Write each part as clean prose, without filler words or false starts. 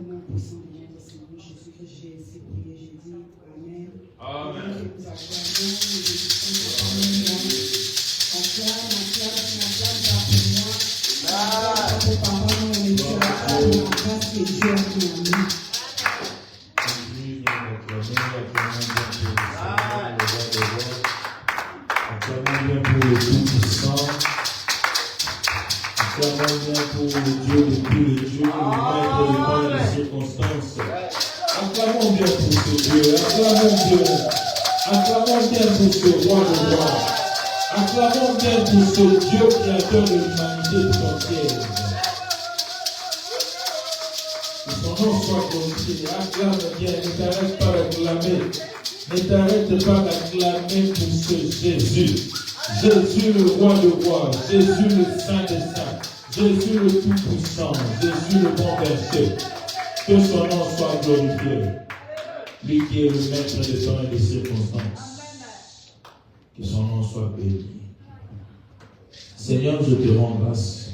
le nom puissant de notre Seigneur Jésus-Christ, j'ai ainsi prié, j'ai dit Amen. Amen. Nous acclamons, nous bénissons ta parole. On clame pour moi. Tes paroles, on est sur la grâce que Dieu a mis en nous. Acclamons bien pour le Tout-Puissant. Acclamons bien pour le Dieu de tous les dieux, le maître de temps et des circonstances. Acclamons bien pour ce Dieu. Acclamons bien pour ce roi de roi. Acclamons bien pour ce Dieu créateur de l'humanité tout entière. Que son nom soit glorifié. Acclame bien, ne t'arrête pas d'acclamer. Ne t'arrête pas d'acclamer pour ce Jésus. Jésus le roi de rois, Jésus le saint des saints, Jésus le tout-puissant, Jésus le bon berger. Que son nom soit glorifié. Lui qui est le maître des temps et des circonstances. Que son nom soit béni. Seigneur, je te rends grâce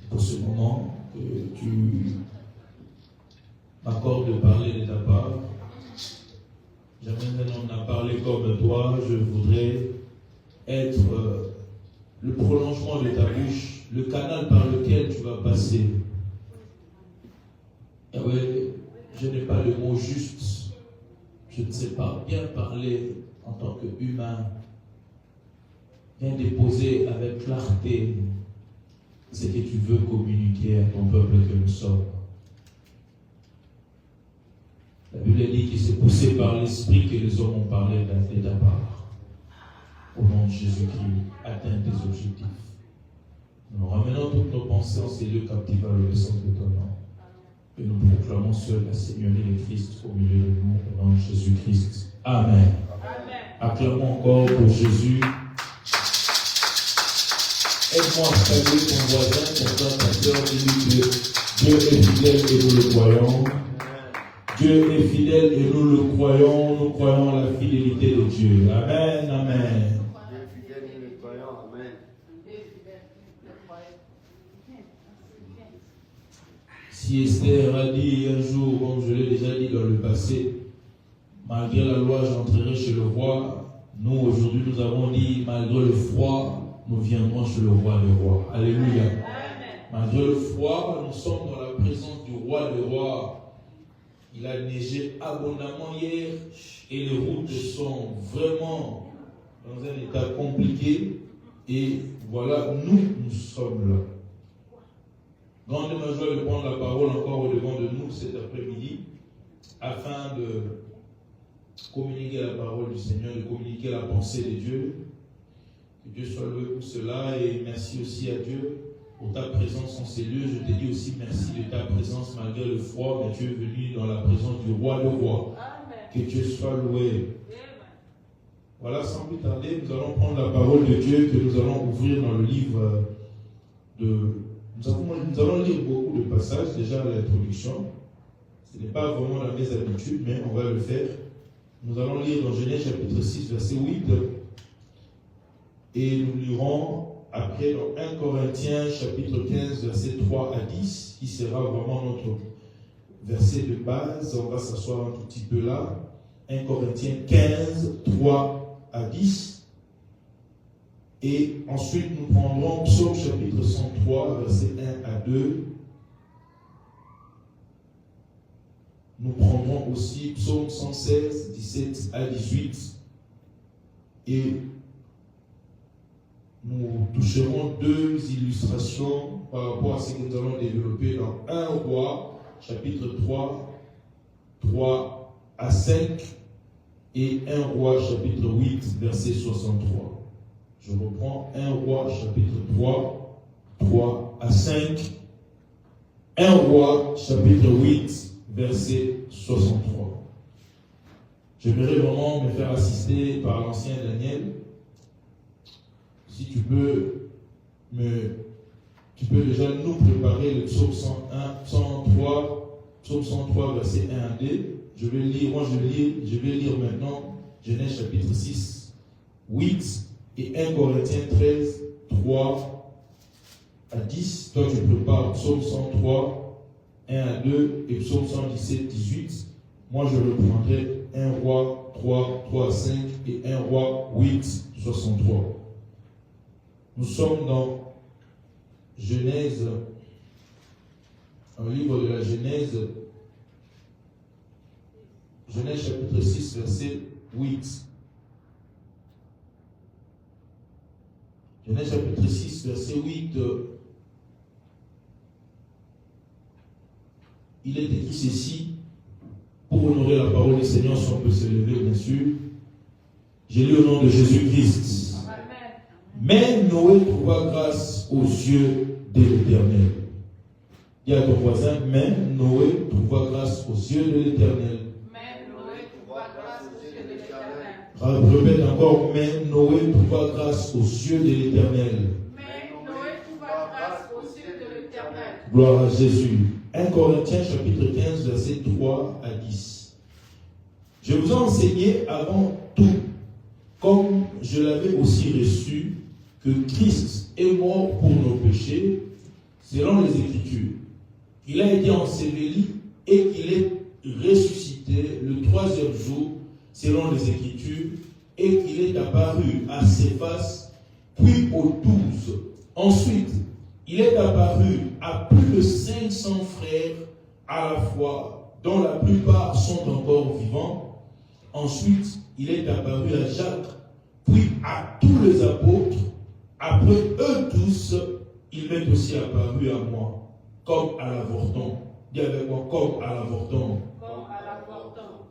pour ce moment que tu m'accordes de parler de ta part. Jamais un homme n'a parlé comme toi. Je voudrais être le prolongement de ta bouche, le canal par lequel tu vas passer. Et oui, je n'ai pas le mot juste. Je ne sais pas bien parler en tant qu'humain. Viens déposer avec clarté ce que tu veux communiquer à ton peuple que nous sommes. La Bible dit que c'est poussé par l'Esprit que les hommes ont parlé de ta part. Au nom de Jésus-Christ, atteins tes objectifs. Nous ramenons toutes nos pensées en ces lieux captifs à l'obéissance de ton nom. Et nous proclamons seul la Seigneurie de Christ au milieu de nous, au nom de Jésus-Christ. Amen. Amen. Acclamons encore pour Jésus. Aide-moi à saluer ton voisin, ton frère, ta soeur, et dis que Dieu est fidèle et nous le croyons. Dieu est fidèle et nous le croyons. Nous croyons à la fidélité de Dieu. Amen, amen. Dieu est fidèle et nous le croyons. Amen. Si Esther a dit un jour, comme je l'ai déjà dit dans le passé, malgré la loi, j'entrerai chez le roi. Nous, aujourd'hui, nous avons dit, malgré le froid, nous viendrons chez le roi des rois. Alléluia. Amen. Malgré le froid, nous sommes dans la présence du roi des rois. Il a neigé abondamment hier et les routes sont vraiment dans un état compliqué. Et voilà, nous sommes là. Grande est ma joie de prendre la parole encore au-devant de nous cet après-midi afin de communiquer la parole du Seigneur, de communiquer la pensée de Dieu. Que Dieu soit loué pour cela et merci aussi à Dieu pour ta présence en ces lieux. Je te dis aussi merci de ta présence malgré le froid, mais tu es venu dans la présence du roi de rois. Que Dieu soit loué. Voilà, sans plus tarder, nous allons prendre la parole de Dieu que nous allons ouvrir dans le livre de... Nous allons lire beaucoup de passages, déjà à l'introduction. Ce n'est pas vraiment dans mes habitudes, mais on va le faire. Nous allons lire dans Genèse chapitre 6, verset 8. Et nous lirons après dans 1 Corinthiens chapitre 15, verset 3 à 10, qui sera vraiment notre verset de base. On va s'asseoir un tout petit peu là. 1 Corinthiens 15, 3 à 10. Et ensuite, nous prendrons Psaume chapitre 103, verset 1 à 2. Nous prendrons aussi Psaume 116, 17 à 18. Et nous toucherons deux illustrations par rapport à ce que nous allons développer dans 1 Roi, chapitre 3, 3 à 5, et 1 Roi, chapitre 8, verset 63. Je reprends 1 Roi, chapitre 3, 3 à 5, 1 Roi, chapitre 8, verset 63. J'aimerais vraiment me faire assister par l'ancien Daniel. Si tu peux déjà nous préparer le psaume 103, psaume 103, verset 1 à 2. Je vais lire maintenant Genèse chapitre 6, 8 et 1 Corinthiens 13, 3 à 10. Toi, tu prépares psaume 103, 1 à 2 et psaume 117, 18. Moi, je reprendrai 1 Roi 3, 3 à 5 et 1 Roi 8, 63. Nous sommes dans Genèse, un livre de la Genèse, Genèse chapitre 6, verset 8. Genèse chapitre 6, verset 8. Il est écrit ceci, pour honorer la parole du Seigneur, si on peut se lever, bien sûr. J'ai lu au nom de Jésus-Christ. Mais Noé trouva grâce aux yeux de l'Éternel. Dis à ton voisin, mais Noé trouva grâce aux yeux de l'Éternel. Répète encore, mais Noé trouva grâce aux yeux de l'Éternel. Gloire à Jésus. 1 Corinthiens chapitre 15, verset 3 à 10. Je vous ai enseigné avant tout, comme je l'avais aussi reçu, que Christ est mort pour nos péchés, selon les Écritures. Il a été enseveli et qu'il est ressuscité le 3e jour, selon les Écritures, et qu'il est apparu à Céphas, puis aux 12. Ensuite, il est apparu à plus de 500 frères à la fois, dont la plupart sont encore vivants. Ensuite, il est apparu à Jacques, puis à tous les apôtres. Après eux tous, il m'est aussi apparu à moi, comme à l'avorton. Dis avec moi, comme à l'avorton.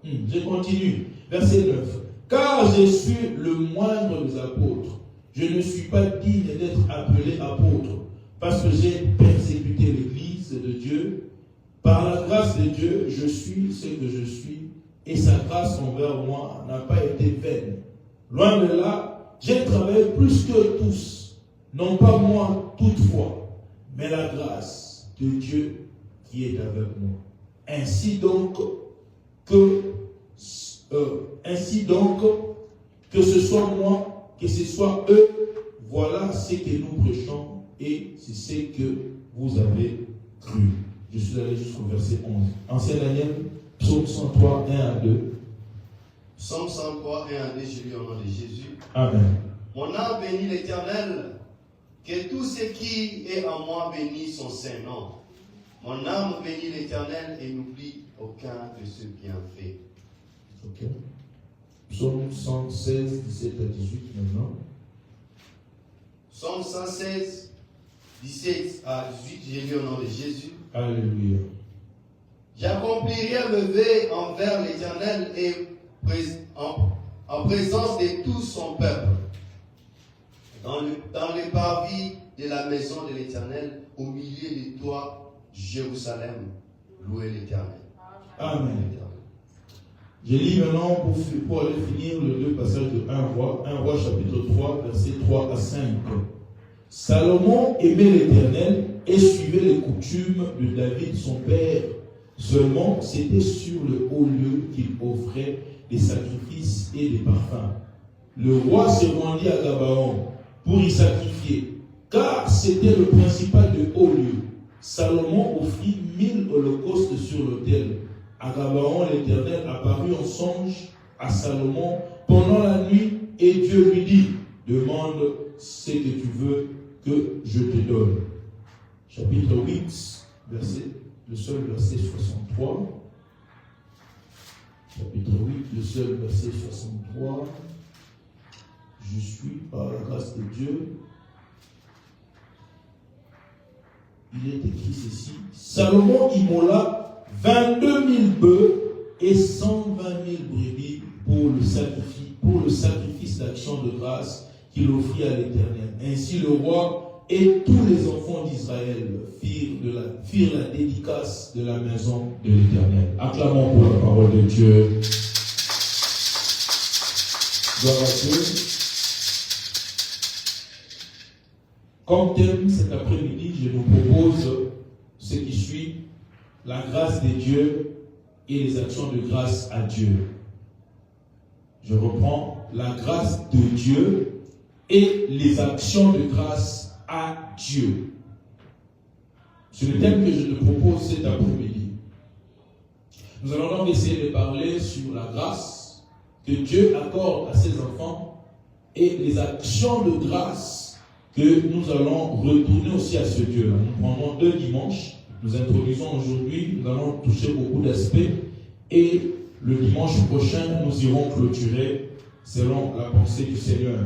Je continue. Verset 9. Car je suis le moindre des apôtres. Je ne suis pas digne d'être appelé apôtre, parce que j'ai persécuté l'Église de Dieu. Par la grâce de Dieu, je suis ce que je suis, et sa grâce envers moi n'a pas été vaine. Loin de là, j'ai travaillé plus que tous, non pas moi toutefois, mais la grâce de Dieu qui est avec moi. Ainsi donc, que ce soit moi, que ce soit eux, voilà ce que nous prêchons et c'est ce que vous avez cru. Je suis allé jusqu'au verset 11. Ancienne Daniel, psaume 103, 1 à 2. Psaume 103, 1 à 2, je lis au nom de Jésus. Amen. Mon âme bénit l'Éternel, que tout ce qui est en moi bénisse son saint nom. Mon âme bénit l'Éternel et n'oublie aucun de ses bienfaits. Ok. Psaume 116, 17 à 18 maintenant. Psaume 116, 17 à 18, j'ai lu au nom de Jésus. Alléluia. J'accomplirai le vœu envers l'Éternel et en présence de tout son peuple. Dans le parvis de la maison de l'Éternel, au milieu de toi, Jérusalem, louez l'Éternel. Amen. Je lis maintenant pour aller finir le 2 passages de 1 Roi chapitre 3, versets 3 à 5. Salomon aimait l'Éternel et suivait les coutumes de David son père. Seulement, c'était sur le haut lieu qu'il offrait des sacrifices et des parfums. Le roi se rendit à Gabaon pour y sacrifier, car c'était le principal de haut lieu. Salomon offrit 1000 holocaustes sur l'autel. À Gabaon, l'Éternel apparut en songe à Salomon pendant la nuit et Dieu lui dit, demande ce que tu veux que je te donne. Chapitre 8, le seul verset 63. Chapitre 8, le seul verset 63. Je suis par la grâce de Dieu. Il est écrit ceci. Salomon immola 22 000 bœufs et 120 000 brebis pour le sacrifice d'action de grâce qu'il offrit à l'Éternel. Ainsi le roi et tous les enfants d'Israël firent la dédicace de la maison de l'Éternel. Acclamons pour la parole de Dieu. Gloire à Dieu. Comme thème cet après-midi, je vous propose ce qui suit, la grâce de Dieu et les actions de grâce à Dieu. Je reprends, la grâce de Dieu et les actions de grâce à Dieu. sur le thème que je te propose cet après-midi. Nous allons donc essayer de parler sur la grâce que Dieu accorde à ses enfants et les actions de grâce que nous allons retourner aussi à ce Dieu-là. Nous prendrons 2 dimanches, nous introduisons aujourd'hui, nous allons toucher beaucoup d'aspects et le dimanche prochain, nous irons clôturer selon la pensée du Seigneur.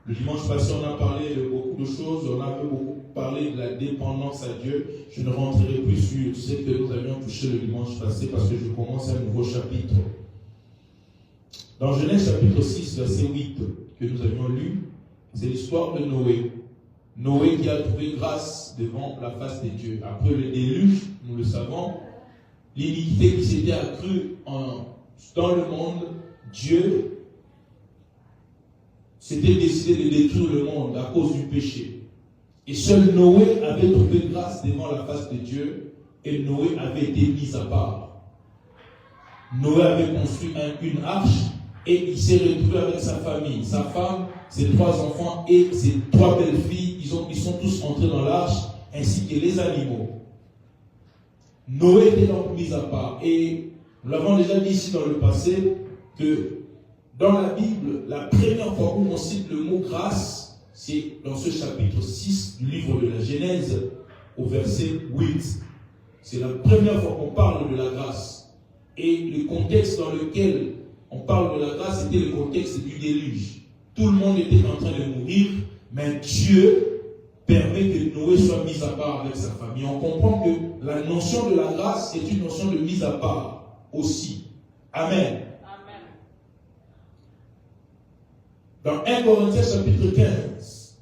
Le dimanche passé, on a parlé de beaucoup de choses, on a beaucoup parlé de la dépendance à Dieu. Je ne rentrerai plus sur ce que nous avions touché le dimanche passé parce que je commence un nouveau chapitre. Dans Genèse chapitre 6, verset 8, que nous avions lu, c'est l'histoire de Noé. Noé qui a trouvé grâce devant la face de Dieu. Après le déluge, nous le savons, l'iniquité qui s'était accrue dans le monde, Dieu s'était décidé de détruire le monde à cause du péché. Et seul Noé avait trouvé grâce devant la face de Dieu et Noé avait été mis à part. Noé avait construit une arche et il s'est retrouvé avec sa famille, sa femme, ses 3 enfants et ses 3 belles-filles. Ils sont tous entrés dans l'arche ainsi que les animaux. Noé était donc mis à part. Et nous l'avons déjà dit ici dans le passé que dans la Bible, la première fois où on cite le mot grâce, c'est dans ce chapitre 6 du livre de la Genèse, au verset 8. C'est la première fois qu'on parle de la grâce. Et le contexte dans lequel on parle de la grâce, c'était le contexte du déluge. Tout le monde était en train de mourir, mais Dieu permet que Noé soit mis à part avec sa famille. On comprend que la notion de la grâce est une notion de mise à part aussi. Amen. Dans 1 Corinthiens chapitre 15,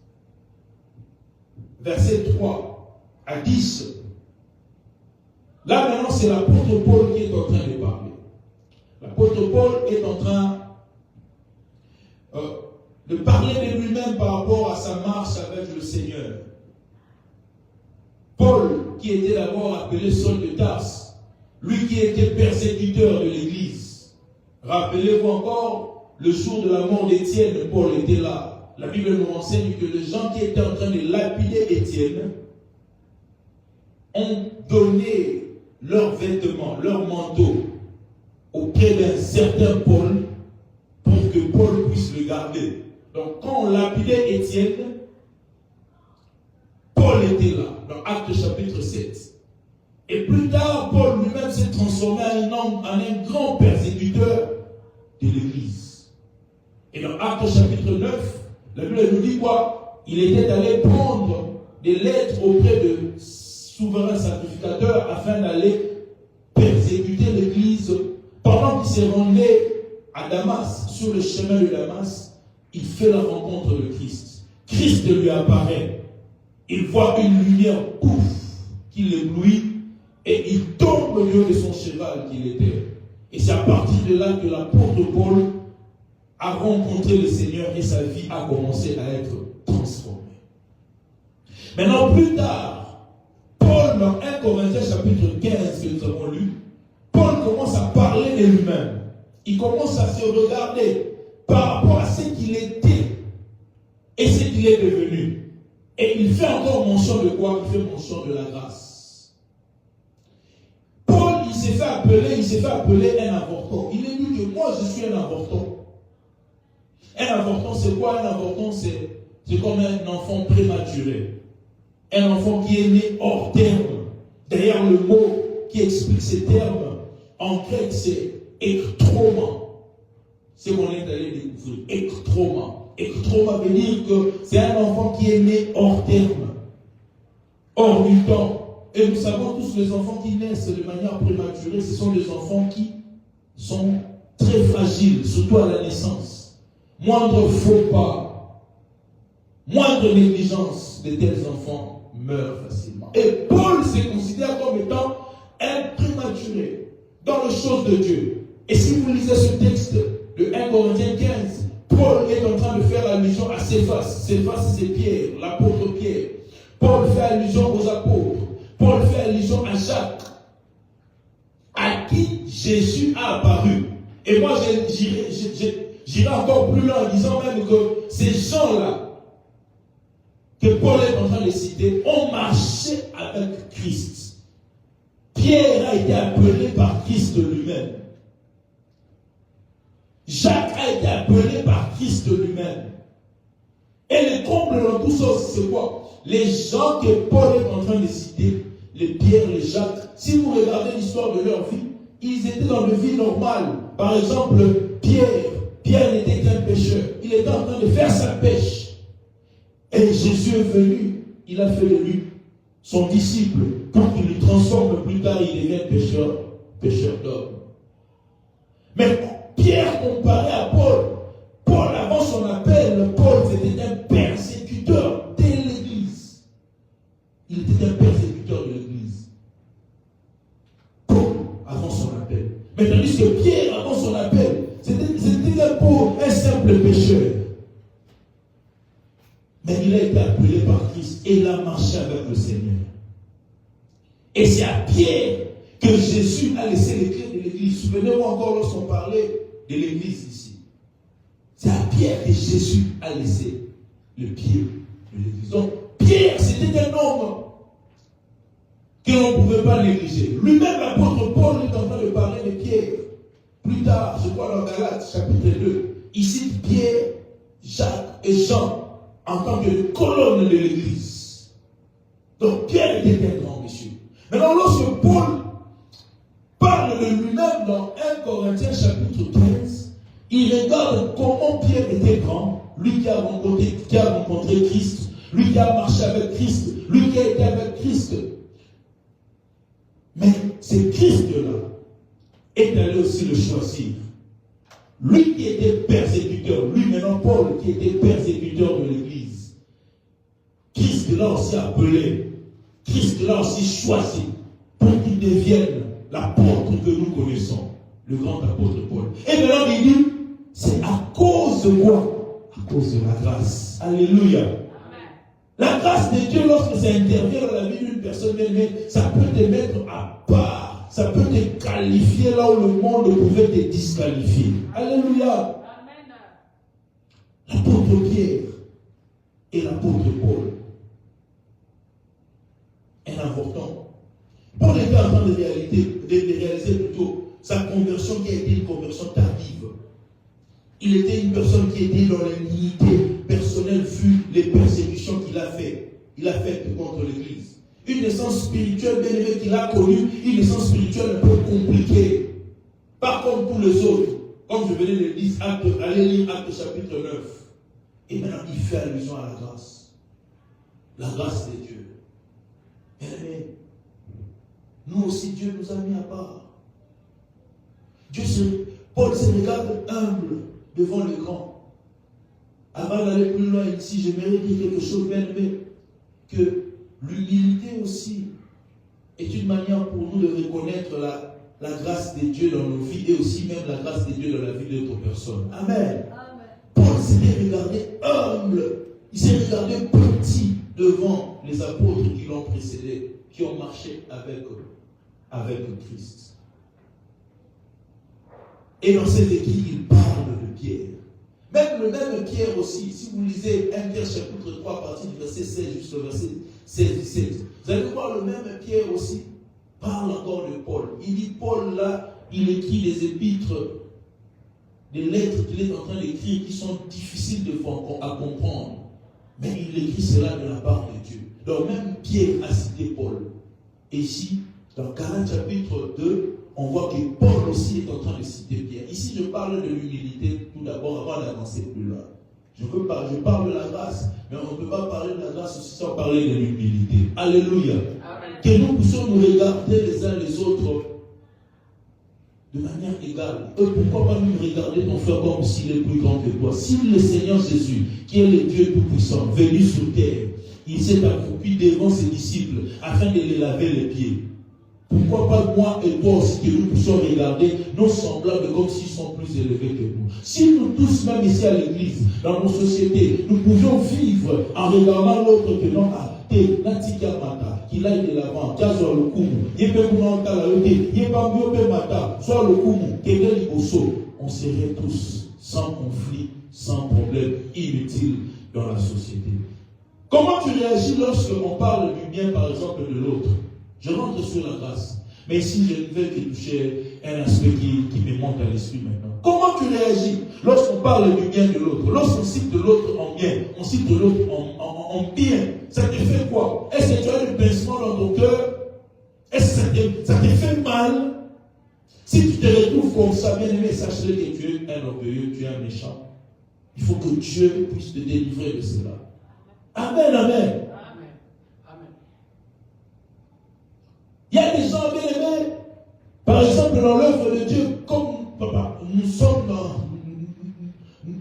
verset 3 à 10, là maintenant c'est l'apôtre Paul qui est en train de parler. L'apôtre Paul est en train de parler de lui-même par rapport à sa marche avec le Seigneur. Paul, qui était d'abord appelé Saul de Tarse, lui qui était persécuteur de l'Église. Rappelez-vous encore, le jour de la mort d'Étienne, Paul était là. La Bible nous enseigne que les gens qui étaient en train de lapider Étienne ont donné leurs vêtements, leurs manteaux auprès d'un certain Paul pour que Paul puisse le garder. Donc quand on lapidait Étienne, Paul était là, dans Actes chapitre 7. Et plus tard, Paul lui-même s'est transformé en un grand persécuteur de l'Église. Et dans Actes chapitre 9, la Bible nous dit quoi? Il était allé prendre des lettres auprès de souverains sacrificateurs afin d'aller persécuter l'Église. Pendant qu'il s'est rendu à Damas, sur le chemin de Damas, il fait la rencontre de Christ. Christ lui apparaît. Il voit une lumière, pouf, qui l'éblouit, et il tombe au lieu de son cheval qu'il était. Et c'est à partir de là que l'apôtre Paul a rencontré le Seigneur et sa vie a commencé à être transformée. Maintenant, plus tard, Paul, dans 1 Corinthiens chapitre 15 que nous avons lu, Paul commence à parler de lui-même. Il commence à se regarder par rapport à ce qu'il était et ce qu'il est devenu. Et il fait encore mention de quoi? Il fait mention de la grâce. Paul, il s'est fait appeler un avorton. Il est dit que moi, je suis un avorton. Un avorton, c'est quoi? Un avorton, c'est comme un enfant prématuré. Un enfant qui est né hors terme. D'ailleurs, le mot qui explique ces termes, en grec, c'est ektroma. C'est qu'on est allé découvrir. Ektroma. Ektroma veut dire que c'est un enfant qui est né hors terme, hors du temps. Et nous savons tous les enfants qui naissent de manière prématurée, ce sont des enfants qui sont très fragiles, surtout à la naissance. Moindre faux pas, moindre négligence de tels enfants meurent facilement. Et Paul se considère comme étant un prématuré dans les choses de Dieu. Et si vous lisez ce texte de 1 Corinthiens 15, Paul est en train de faire allusion à Céphas. Céphas, c'est Pierre, l'apôtre Pierre. Paul fait allusion aux apôtres. Paul fait allusion à Jacques, à qui Jésus a apparu. Et moi, j'irai encore plus loin en disant même que ces gens-là, que Paul est en train de citer ont marché avec Christ. Pierre a été appelé par Christ lui-même. Jacques a été appelé par Christ lui-même. Et le comble dans tout ça, c'est quoi? Les gens que Paul est en train de citer, les Pierre, les Jacques, si vous regardez l'histoire de leur vie, ils étaient dans une vie normale. Par exemple, Pierre n'était qu'un pêcheur. Il était en train de faire sa pêche. Et Jésus est venu. Il a fait de lui son disciple. Quand il le transforme plus tard, il devient pêcheur d'hommes. Mais Pierre comparé à Paul, Paul avant son appel, Paul c'était un persécuteur de l'Église. Il était un persécuteur de l'Église. Paul avant son appel. Mais tandis que Pierre avant son appel, c'était un simple pécheur. Mais il a été appelé par Christ et il a marché avec le Seigneur. Et c'est à Pierre que Jésus a laissé les clés de l'Église. Souvenez-vous encore lorsqu'on parlait de l'Église ici. C'est à Pierre que Jésus a laissé le pied de l'Église. Donc Pierre, c'était un homme que l'on ne pouvait pas négliger. Lui-même, l'apôtre Paul est en train de parler de Pierre. Plus tard, je crois dans Galates, chapitre 2, il cite Pierre, Jacques et Jean en tant que colonne de l'Église. Donc Pierre était un grand monsieur. Maintenant, lorsque Paul parle de lui-même dans 1 Corinthiens chapitre 13, il regarde comment Pierre était grand, lui qui a rencontré Christ, lui qui a marché avec Christ, lui qui a été avec Christ. Mais c'est Christ-là est allé aussi le choisir. Lui qui était persécuteur, lui maintenant Paul qui était persécuteur de l'Église. Christ l'a aussi appelé, Christ l'a aussi choisi pour qu'il devienne l'apôtre que nous connaissons, le grand apôtre Paul. Et maintenant il dit, c'est à cause de quoi? À cause de la grâce. Alléluia. Amen. La grâce de Dieu, lorsque ça intervient dans la vie d'une personne, ça peut te mettre à part. Ça peut te qualifier là où le monde pouvait te disqualifier. Alléluia. Amen. L'apôtre Pierre et l'apôtre Paul. Un important. Paul était en train de réaliser plutôt sa conversion qui a été une conversion tardive. Il était une personne qui était dans l'indignité personnelle vu les persécutions qu'il a fait. Il a fait contre l'Église. Une naissance spirituelle bien aimée qu'il a connue, une naissance spirituelle un peu compliquée. Pas comme tous les autres. Comme je venais de le dire, allez lire Actes chapitre 9. Et maintenant, il fait allusion à la grâce. La grâce de Dieu. Bien aimé, nous aussi, Dieu nous a mis à part. Paul se regarde humble devant le grand. Avant d'aller plus loin ici, j'aimerais dire quelque chose, bien aimé, que l'humilité aussi est une manière pour nous de reconnaître la grâce de Dieu dans nos vies et aussi même la grâce de Dieu dans la vie d'autres personnes. Amen. Amen. Paul s'est regardé humble, il s'est regardé petit devant les apôtres qui l'ont précédé, qui ont marché avec Christ. Et dans cette équipe, il parle de Pierre. Même le même Pierre aussi, si vous lisez 1 Pierre chapitre 3, à partir du verset 16 jusqu'au verset 16-17, vous allez voir le même Pierre aussi parle encore de Paul. Il dit Paul là, il écrit des épîtres, des lettres qu'il est en train d'écrire qui sont difficiles à comprendre. Mais il écrit cela de la part de Dieu. Donc même Pierre a cité Paul. Et ici, dans Galates chapitre 2, on voit que Paul aussi est en train de citer Pierre. Ici, je parle de l'humilité tout d'abord avant d'avancer plus loin. Je parle de la grâce, mais on ne peut pas parler de la grâce aussi sans parler de l'humilité. Alléluia. Amen. Que nous puissions nous regarder les uns les autres de manière égale. Et pourquoi pas nous regarder ton frère comme s'il est plus grand que toi? Si le Seigneur Jésus, qui est le Dieu Tout-Puissant, venu sur terre, il s'est accroupi devant ses disciples afin de les laver les pieds. Pourquoi pas moi et toi aussi que nous puissions regarder nos semblables comme s'ils sont plus élevés que nous? Si nous tous, même ici à l'église, dans nos sociétés, nous pouvions vivre en regardant l'autre que non à Natika Mata, qu'il aille de l'avant, qu'il soit le Kumu, il peut nous entendre la route, il pas mieux Mata, soit le Kumu, qu'il est l'Iboso, on serait tous sans conflit, sans problème, inutile dans la société. Comment tu réagis lorsqu'on parle du bien, par exemple, de l'autre? Je rentre sur la grâce. Mais ici, je ne vais que toucher un aspect qui me monte à l'esprit maintenant. Comment tu réagis lorsqu'on parle du bien de l'autre? Lorsqu'on cite de l'autre en bien, on cite de l'autre en bien, ça te fait quoi? Est-ce que tu as du pincement dans ton cœur? Est-ce que ça te fait mal? Si tu te retrouves comme ça, bien aimé, sache-le que tu es un orgueilleux, tu es un méchant. Il faut que Dieu puisse te délivrer de cela. Amen, amen. Il y a des gens bien aimés, par exemple dans l'œuvre de Dieu, comme papa, nous sommes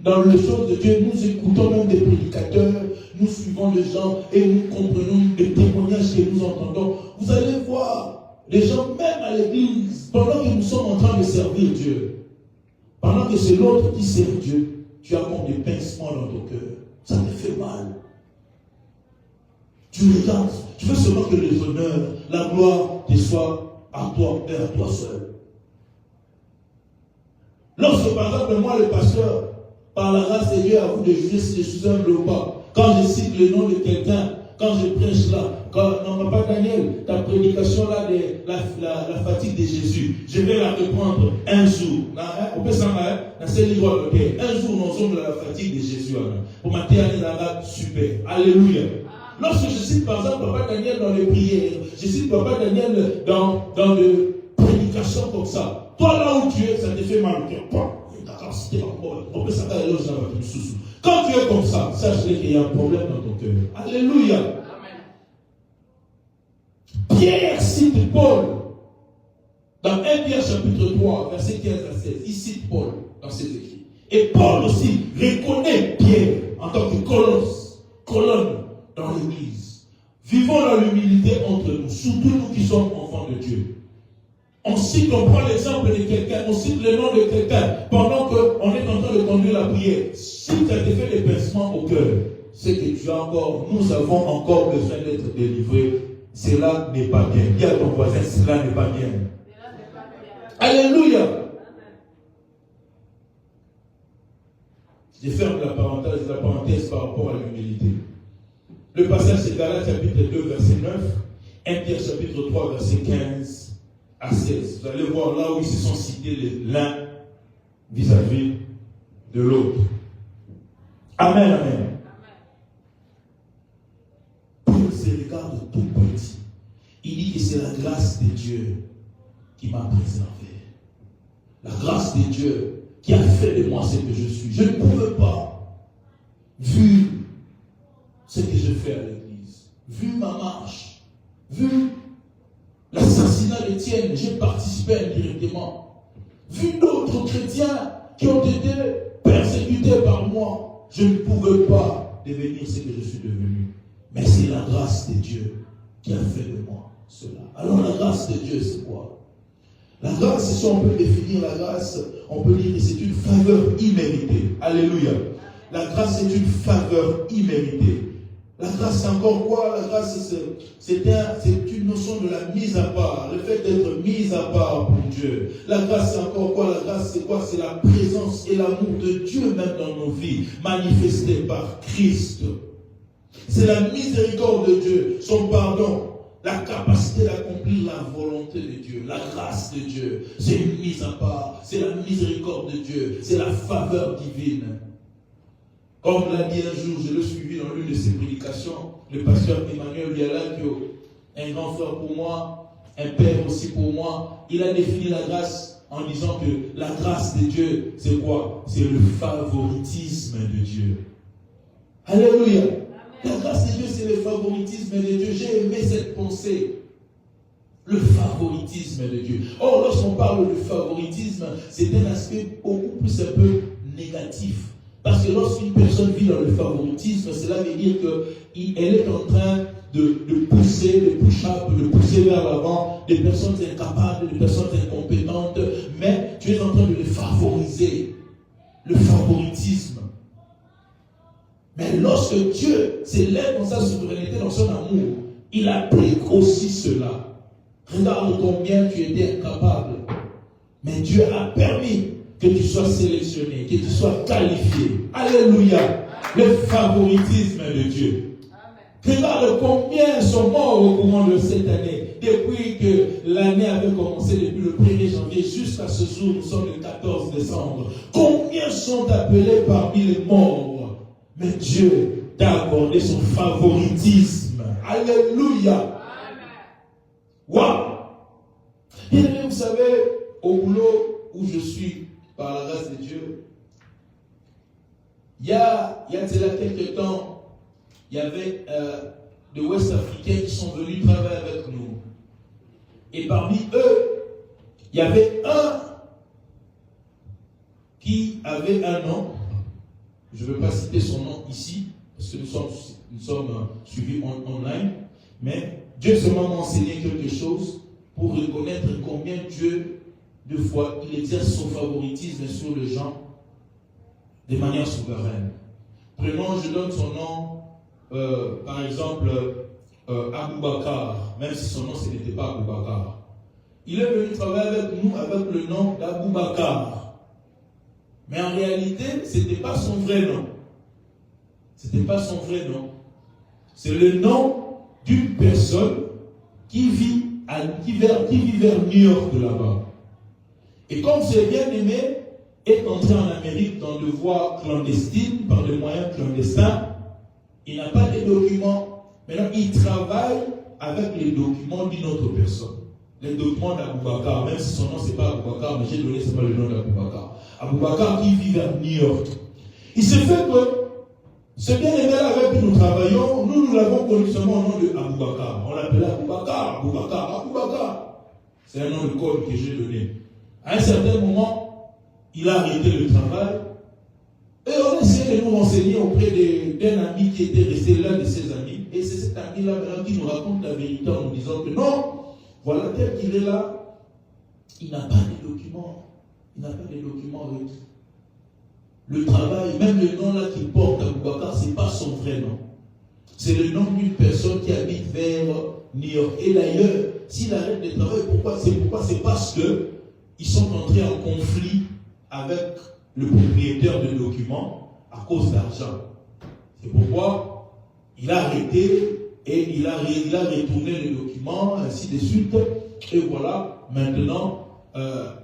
dans le chose de Dieu, nous écoutons même des prédicateurs, nous suivons les gens et nous comprenons les témoignages que nous entendons. Vous allez voir les gens même à l'église, pendant que nous sommes en train de servir Dieu, pendant que c'est l'autre qui sert Dieu, tu as comme des pincements dans ton cœur. Ça te fait mal. Tu regardes, tu veux seulement que les honneurs, la gloire te soient à toi et à toi seul. Lorsque par exemple moi le pasteur, par la grâce de Dieu, à vous de juger si je suis humble ou pas, quand je cite le nom de quelqu'un, quand je prêche là, non, papa Daniel, ta prédication là de la fatigue de Jésus, je vais la reprendre un jour. On peut s'en aller dans ce livre de un jour nous sommes dans la fatigue de Jésus. Pour ma terre, super. Alléluia. Lorsque je cite par exemple papa Daniel dans les prières, je cite papa Daniel dans les prédications comme ça, toi là où tu es, ça te fait mal au cœur. On peut s'arrêter là, quand tu es comme ça, sache qu'il y a un problème dans ton cœur. Alléluia. Amen. Pierre cite Paul dans 1 Pierre chapitre 3, verset 15 à 16. Il cite Paul dans ses écrits. Et Paul aussi reconnaît Pierre en tant que colonne dans l'église. Vivons dans l'humilité entre nous, surtout nous qui sommes enfants de Dieu. On prend l'exemple de quelqu'un, on cite le nom de quelqu'un pendant qu'on est en train de conduire la prière. Si tu as fait des pincements au cœur, c'est que nous avons encore besoin d'être délivrés. Cela n'est pas bien. Dis à ton voisin, cela n'est pas bien. Alléluia. Je ferme la parenthèse par rapport à l'humilité. Le passage c'est Galates chapitre 2, verset 9, 1 Pierre chapitre 3, verset 15 à 16. Vous allez voir là où ils se sont cités l'un vis-à-vis de l'autre. Amen, amen. Paul se regarde tout petit. Il dit que c'est la grâce de Dieu qui m'a préservé. La grâce de Dieu qui a fait de moi ce que je suis. Je ne pouvais pas, vu ce que je fais à l'église, vu ma marche, vu l'assassinat d'Étienne, j'ai participé indirectement, vu d'autres chrétiens qui ont été persécutés par moi, je ne pouvais pas devenir ce que je suis devenu. Mais c'est la grâce de Dieu qui a fait de moi cela. Alors la grâce de Dieu, c'est quoi? La grâce, si on peut définir la grâce, on peut dire que c'est une faveur imméritée. Alléluia. La grâce, c'est une faveur imméritée. La grâce, c'est encore quoi? La grâce, c'est une notion de la mise à part, le fait d'être mis à part pour Dieu. La grâce, c'est encore quoi? La grâce, c'est quoi? C'est la présence et l'amour de Dieu même dans nos vies, manifesté par Christ. C'est la miséricorde de Dieu, son pardon, la capacité d'accomplir la volonté de Dieu, la grâce de Dieu. C'est une mise à part, c'est la miséricorde de Dieu, c'est la faveur divine. Comme l'a dit un jour, je l'ai suivi dans l'une de ses prédications, le pasteur Emmanuel Bialakio, un grand frère pour moi, un père aussi pour moi. Il a défini la grâce en disant que la grâce de Dieu, c'est quoi? C'est le favoritisme de Dieu. Alléluia. La grâce de Dieu, c'est le favoritisme de Dieu. J'ai aimé cette pensée. Le favoritisme de Dieu. Or, lorsqu'on parle de favoritisme, c'est un aspect beaucoup plus un peu négatif. Parce que lorsqu'une personne vit dans le favoritisme, cela veut dire qu'elle est en train de pousser, de pousser vers l'avant des personnes incapables, des personnes incompétentes, mais tu es en train de les favoriser. Le favoritisme. Mais lorsque Dieu s'élève dans sa souveraineté, dans son amour, il applique aussi cela. Regarde combien tu étais incapable. Mais Dieu a permis que tu sois sélectionné, que tu sois qualifié. Alléluia. Le favoritisme de Dieu. Regarde combien sont morts au courant de cette année. Depuis que l'année avait commencé, depuis le 1er janvier jusqu'à ce jour, nous sommes le 14 décembre. Combien sont appelés parmi les morts? Mais Dieu t'a accordé son favoritisme. Alléluia. Waouh. Bien aimé, vous savez, au boulot où je suis, par la grâce de Dieu, il y a de là quelques temps, il y avait des Ouest Africains qui sont venus travailler avec nous. Et parmi eux, il y avait un qui avait un nom. Je ne veux pas citer son nom ici, parce que nous sommes suivis online. Mais Dieu seulement m'a enseigné quelque chose pour reconnaître combien Dieu, de fois, il exerce son favoritisme sur les gens de manière souveraine. Prenons, je donne son nom, par exemple, Aboubakar, même si son nom ce n'était pas Aboubakar. Il est venu travailler avec nous avec le nom d'Aboubakar. Mais en réalité, ce n'était pas son vrai nom. Ce n'était pas son vrai nom. C'est le nom d'une personne qui vit vers New York de là-bas. Et comme c'est bien aimé, est entré en Amérique dans des voies clandestines, par des moyens clandestins, il n'a pas de documents. Maintenant, il travaille avec les documents d'une autre personne. Les documents d'Aboubakar, même si son nom c'est pas Aboubakar, mais j'ai donné seulement le nom d'Aboubakar. Aboubakar qui vit vers New York. Il se fait que ce bien-aimé-là avec qui nous travaillons, nous l'avons connu seulement au nom de Aboubakar. On l'appelait Aboubakar, Aboubakar, Aboubakar. C'est un nom de code que j'ai donné. À un certain moment, il a arrêté le travail et on essayait de nous renseigner auprès d'un ami qui était resté l'un de ses amis. Et c'est cet ami-là qui nous raconte la vérité en nous disant que non, voilà tel qu'il est là, il n'a pas de documents. Il n'a pas de documents requis. Le travail, même le nom là qu'il porte à Aboubakar, ce n'est pas son vrai nom. C'est le nom d'une personne qui habite vers New York. Et d'ailleurs, s'il arrête de travailler, pourquoi? C'est parce qu'ils sont entrés en conflit avec le propriétaire de documents à cause d'argent. C'est pourquoi il a arrêté et il a retourné les documents, ainsi de suite. Et voilà, maintenant,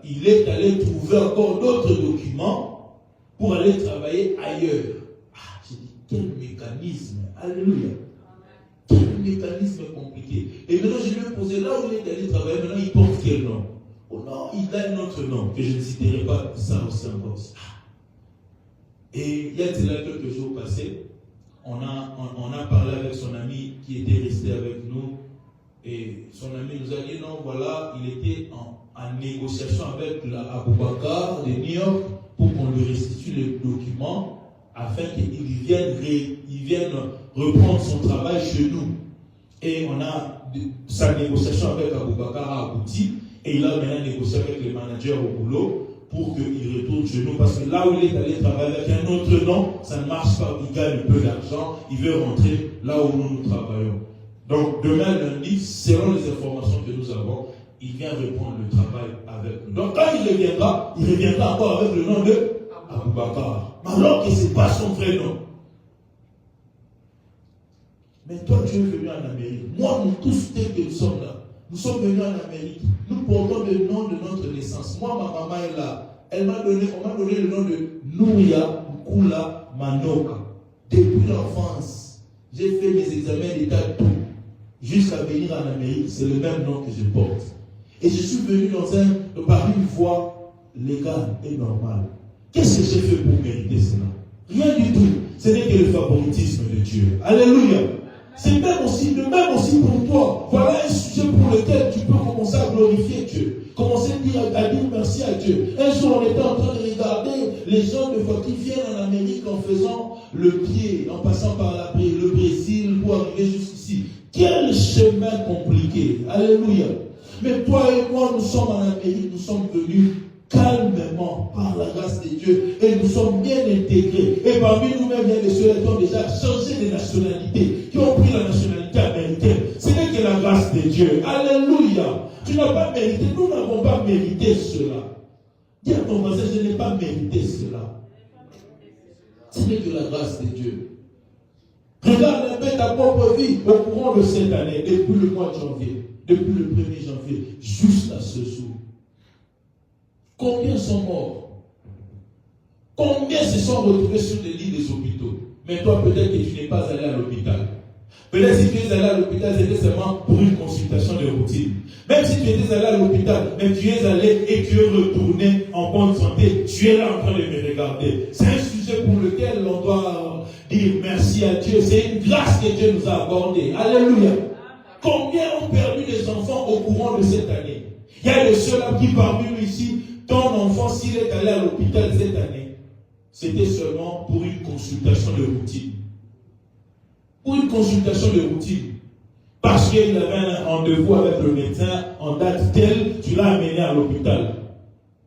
il est allé trouver encore d'autres documents pour aller travailler ailleurs. Ah, j'ai dit, quel mécanisme, alléluia. Quel mécanisme compliqué. Et maintenant, je lui ai posé, là où il est allé travailler, maintenant, il porte quel nom? Oh non, il a un autre nom, que je ne citerai pas, ça aussi encore. Et il y a quelques jours passés, on a parlé avec son ami qui était resté avec nous, et son ami nous a dit, non, voilà, il était en négociation avec Aboubakar de New York, pour qu'on lui restitue les documents afin qu'il vienne reprendre son travail chez nous. Et sa négociation avec Aboubakar a abouti et il a maintenant négocié avec les managers au boulot pour qu'il retourne chez nous parce que là où il est allé travailler avec un autre nom, ça ne marche pas, il gagne un peu d'argent, il veut rentrer là où nous travaillons. Donc demain lundi, selon les informations que nous avons, il vient reprendre le travail avec nous. Donc quand il reviendra encore avec le nom de Aboubakar. Alors que ce n'est pas son vrai nom. Mais toi, tu es venu en Amérique. Moi, nous tous, dès que nous sommes là, nous sommes venus en Amérique. Nous portons le nom de notre naissance. Moi, ma maman est là. On m'a donné le nom de Nouria Kula Manoka. Depuis l'enfance, j'ai fait mes examens d'état tout. Jusqu'à venir en Amérique, c'est le même nom que je porte. Et je suis venu par une voie légale et normale. Qu'est-ce que j'ai fait pour mériter cela? Rien du tout. Ce n'est que le favoritisme de Dieu. Alléluia. C'est même aussi pour toi. Voilà un sujet pour lequel tu peux commencer à glorifier Dieu. Commencer à dire merci à Dieu. Un jour, on était en train de regarder les gens de fois qui viennent en Amérique en faisant le pied, en passant par le Brésil pour arriver jusqu'ici. Quel chemin compliqué. Alléluia. Mais toi et moi, nous sommes en Amérique, nous sommes venus calmement par la grâce de Dieu et nous sommes bien intégrés. Et parmi nous-mêmes, il y a des ceux qui ont déjà changé de nationalité, qui ont pris la nationalité américaine. Ce n'est que la grâce de Dieu. Alléluia. Tu n'as pas mérité, nous n'avons pas mérité cela. Dis à ton voisin, je n'ai pas mérité cela. Ce n'est que la grâce de Dieu. Regarde un peu ta propre vie au courant de cette année, depuis le mois de janvier, depuis le 1er janvier, jusqu'à ce jour. Combien sont morts? Combien se sont retrouvés sur les lits des hôpitaux? Mais toi, peut-être que tu n'es pas allé à l'hôpital. Peut-être si tu es allé à l'hôpital, c'était seulement pour une consultation de routine. Même si tu étais allé à l'hôpital, mais tu es allé et tu es retourné en bonne santé, tu es là en train de me regarder. C'est un sujet pour lequel on doit dire merci à Dieu. C'est une grâce que Dieu nous a accordée. Alléluia. Combien ont perdu des enfants au courant de cette année? Il y a de ceux-là qui parmi nous ici, ton enfant, s'il est allé à l'hôpital cette année, c'était seulement pour une consultation de routine. Pour une consultation de routine. Parce qu'il avait un rendez-vous avec le médecin en date telle, tu l'as amené à l'hôpital.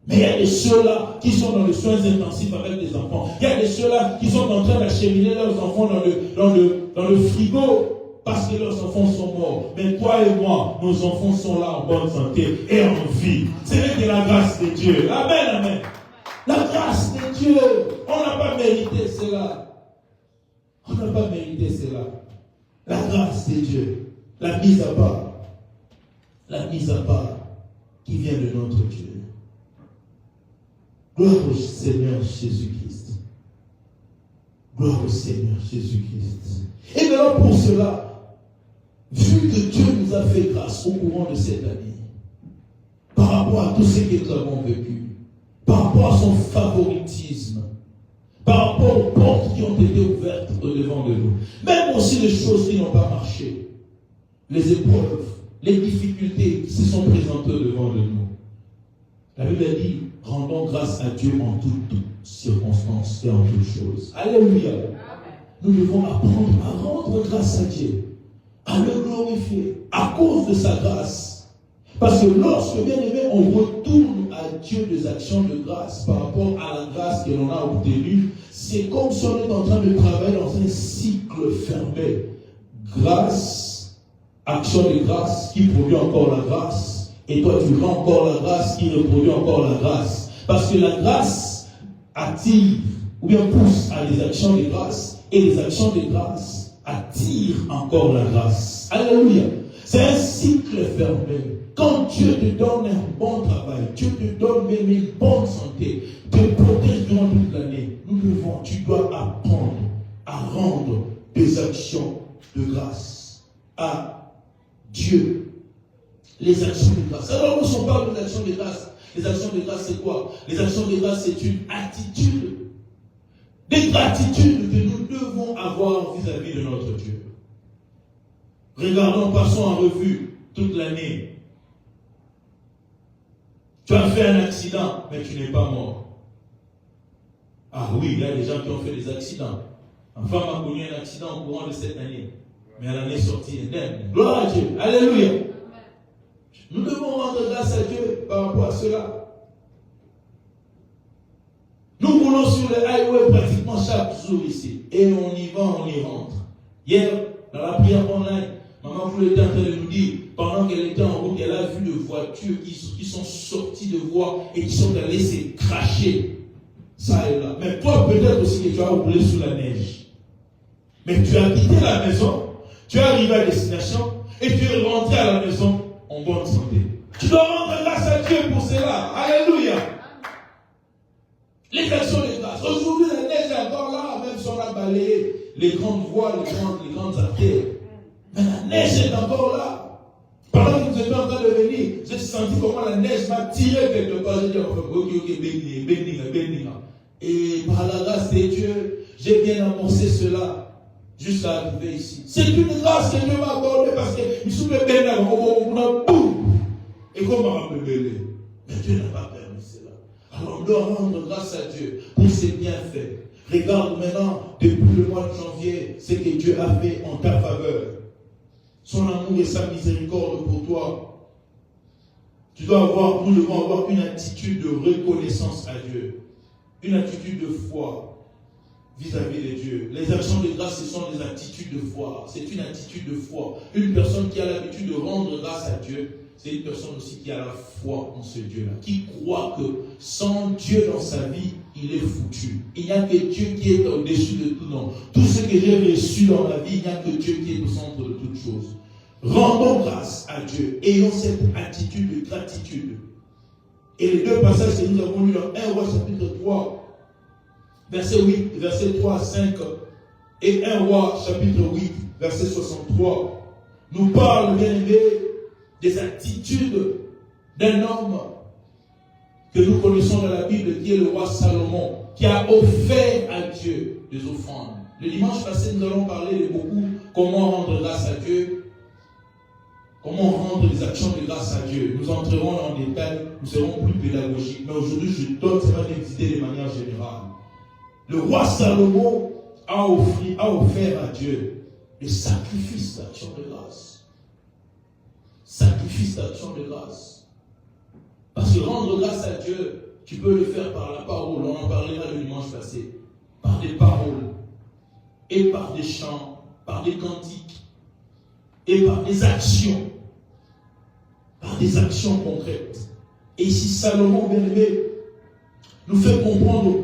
Mais il y a de ceux-là qui sont dans les soins intensifs avec les enfants. Il y a de ceux-là qui sont en train d'acheminer leurs enfants dans le frigo parce que leurs enfants sont morts. Mais toi et moi, nos enfants sont là en bonne santé et en vie. C'est de la grâce de Dieu. Amen, amen. La grâce de Dieu. On n'a pas mérité cela. On n'a pas mérité cela. La grâce de Dieu. La mise à part. La mise à part qui vient de notre Dieu. Gloire au Seigneur Jésus-Christ. Gloire au Seigneur Jésus-Christ. Et maintenant pour cela, vu que Dieu nous a fait grâce au courant de cette année, par rapport à tout ce que nous avons vécu, par rapport à son favoritisme, par rapport aux portes qui ont été ouvertes au-devant de nous, même aussi les choses qui n'ont pas marché, les épreuves, les difficultés qui se sont présentées au-devant de nous. La Bible a dit, rendons grâce à Dieu en toutes circonstances et en toutes choses. Alléluia. Amen. Nous devons apprendre à rendre grâce à Dieu, à le glorifier, à cause de sa grâce. Parce que lorsque, bien aimé, on retourne à Dieu des actions de grâce par rapport à la grâce que l'on a obtenue, c'est comme si on est en train de travailler dans un cycle fermé. Grâce, action de grâce qui produit encore la grâce. Et toi, tu rends encore la grâce qui reproduit encore la grâce. Parce que la grâce attire ou bien pousse à des actions de grâce. Et les actions de grâce attirent encore la grâce. Alléluia. C'est un cycle fermé. Quand Dieu te donne un bon travail, Dieu te donne même une bonne santé, te protège durant toute l'année, tu dois apprendre à rendre des actions de grâce à Dieu. Les actions de grâce. Alors, quand on parle des actions de grâce, les actions de grâce, c'est quoi? Les actions de grâce, c'est une attitude, des gratitudes que nous devons avoir vis-à-vis de notre Dieu. Regardons, passons en revue toute l'année. Tu as fait un accident, mais tu n'es pas mort. Ah oui, il y a des gens qui ont fait des accidents. Ma femme a connu un accident au courant de cette année, mais elle en est sortie indemne. Gloire à Dieu. Alléluia. Nous devons rendre grâce à Dieu par rapport à cela. Nous roulons sur le highway pratiquement chaque jour ici. Et on y va, on y rentre. Hier, dans la prière online, maman Foule était en train de nous dire, pendant qu'elle était en route, elle a vu des voitures qui sont sorties de voie et qui sont allées se cracher. Ça et là. Mais toi, peut-être aussi que tu as roulé sous la neige. Mais tu as quitté la maison, tu es arrivé à destination et tu es rentré à la maison en bonne santé. Tu dois rendre grâce à Dieu pour cela. Alléluia. Les actions de grâce. Aujourd'hui, la neige est encore là, même si on a balayé les grandes voies, les grandes artères. Mais la neige est encore là. Pendant que vous étiez en train de venir, j'ai senti comment la neige m'a tiré quelque part. J'ai dit, ok, béni. Et par la grâce de Dieu, j'ai bien amorcé cela. Jusqu'à arriver ici. C'est une grâce que Dieu m'a accordée parce que je suis bien là, on a boum. Et comme on m'a appelé. Mais Dieu n'a pas permis cela. Alors on doit rendre grâce à Dieu pour ses bienfaits. Regarde maintenant, depuis le mois de janvier, ce que Dieu a fait en ta faveur. Son amour et sa miséricorde pour toi. Nous devons avoir une attitude de reconnaissance à Dieu. Une attitude de foi vis-à-vis de Dieu. Les actions de grâce, ce sont des attitudes de foi. C'est une attitude de foi. Une personne qui a l'habitude de rendre grâce à Dieu, c'est une personne aussi qui a la foi en ce Dieu-là, qui croit que sans Dieu dans sa vie, il est foutu. Il n'y a que Dieu qui est au-dessus de tout nom. Tout ce que j'ai reçu dans ma vie, il n'y a que Dieu qui est au centre de toutes choses. Rendons grâce à Dieu. Ayons cette attitude de gratitude. Et les deux passages que nous avons lus dans 1 Roi chapitre 3, verset 8, verset 3 à 5, et 1 Roi chapitre 8, verset 63, nous parlent, bien aimé, des attitudes d'un homme que nous connaissons dans la Bible, qui est le roi Salomon, qui a offert à Dieu des offrandes. Le dimanche passé, nous allons parler de beaucoup comment rendre grâce à Dieu, comment rendre des actions de grâce à Dieu. Nous entrerons en détail, nous serons plus pédagogiques. Mais aujourd'hui, je donne ces idées de manière générale. Le roi Salomon a offert à Dieu des sacrifices d'action de grâce. Sacrifice d'action de grâce. Parce que rendre grâce à Dieu, tu peux le faire par la parole. On en parlera le dimanche passé. Par des paroles. Et par des chants. Par des cantiques. Et par des actions. Par des actions concrètes. Et ici, Salomon, bien aimé, nous fait comprendre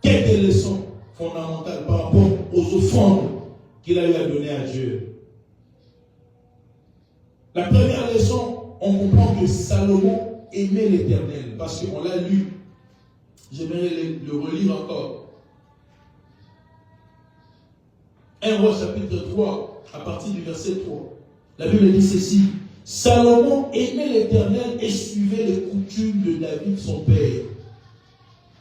quelques leçons fondamentales par rapport aux offrandes qu'il a eu à donner à Dieu. La première leçon, on comprend que Salomon aimait l'Éternel, parce qu'on l'a lu. J'aimerais le relire encore. 1 Roi chapitre 3, à partir du verset 3. La Bible dit ceci. Salomon aimait l'Éternel et suivait les coutumes de David, son père.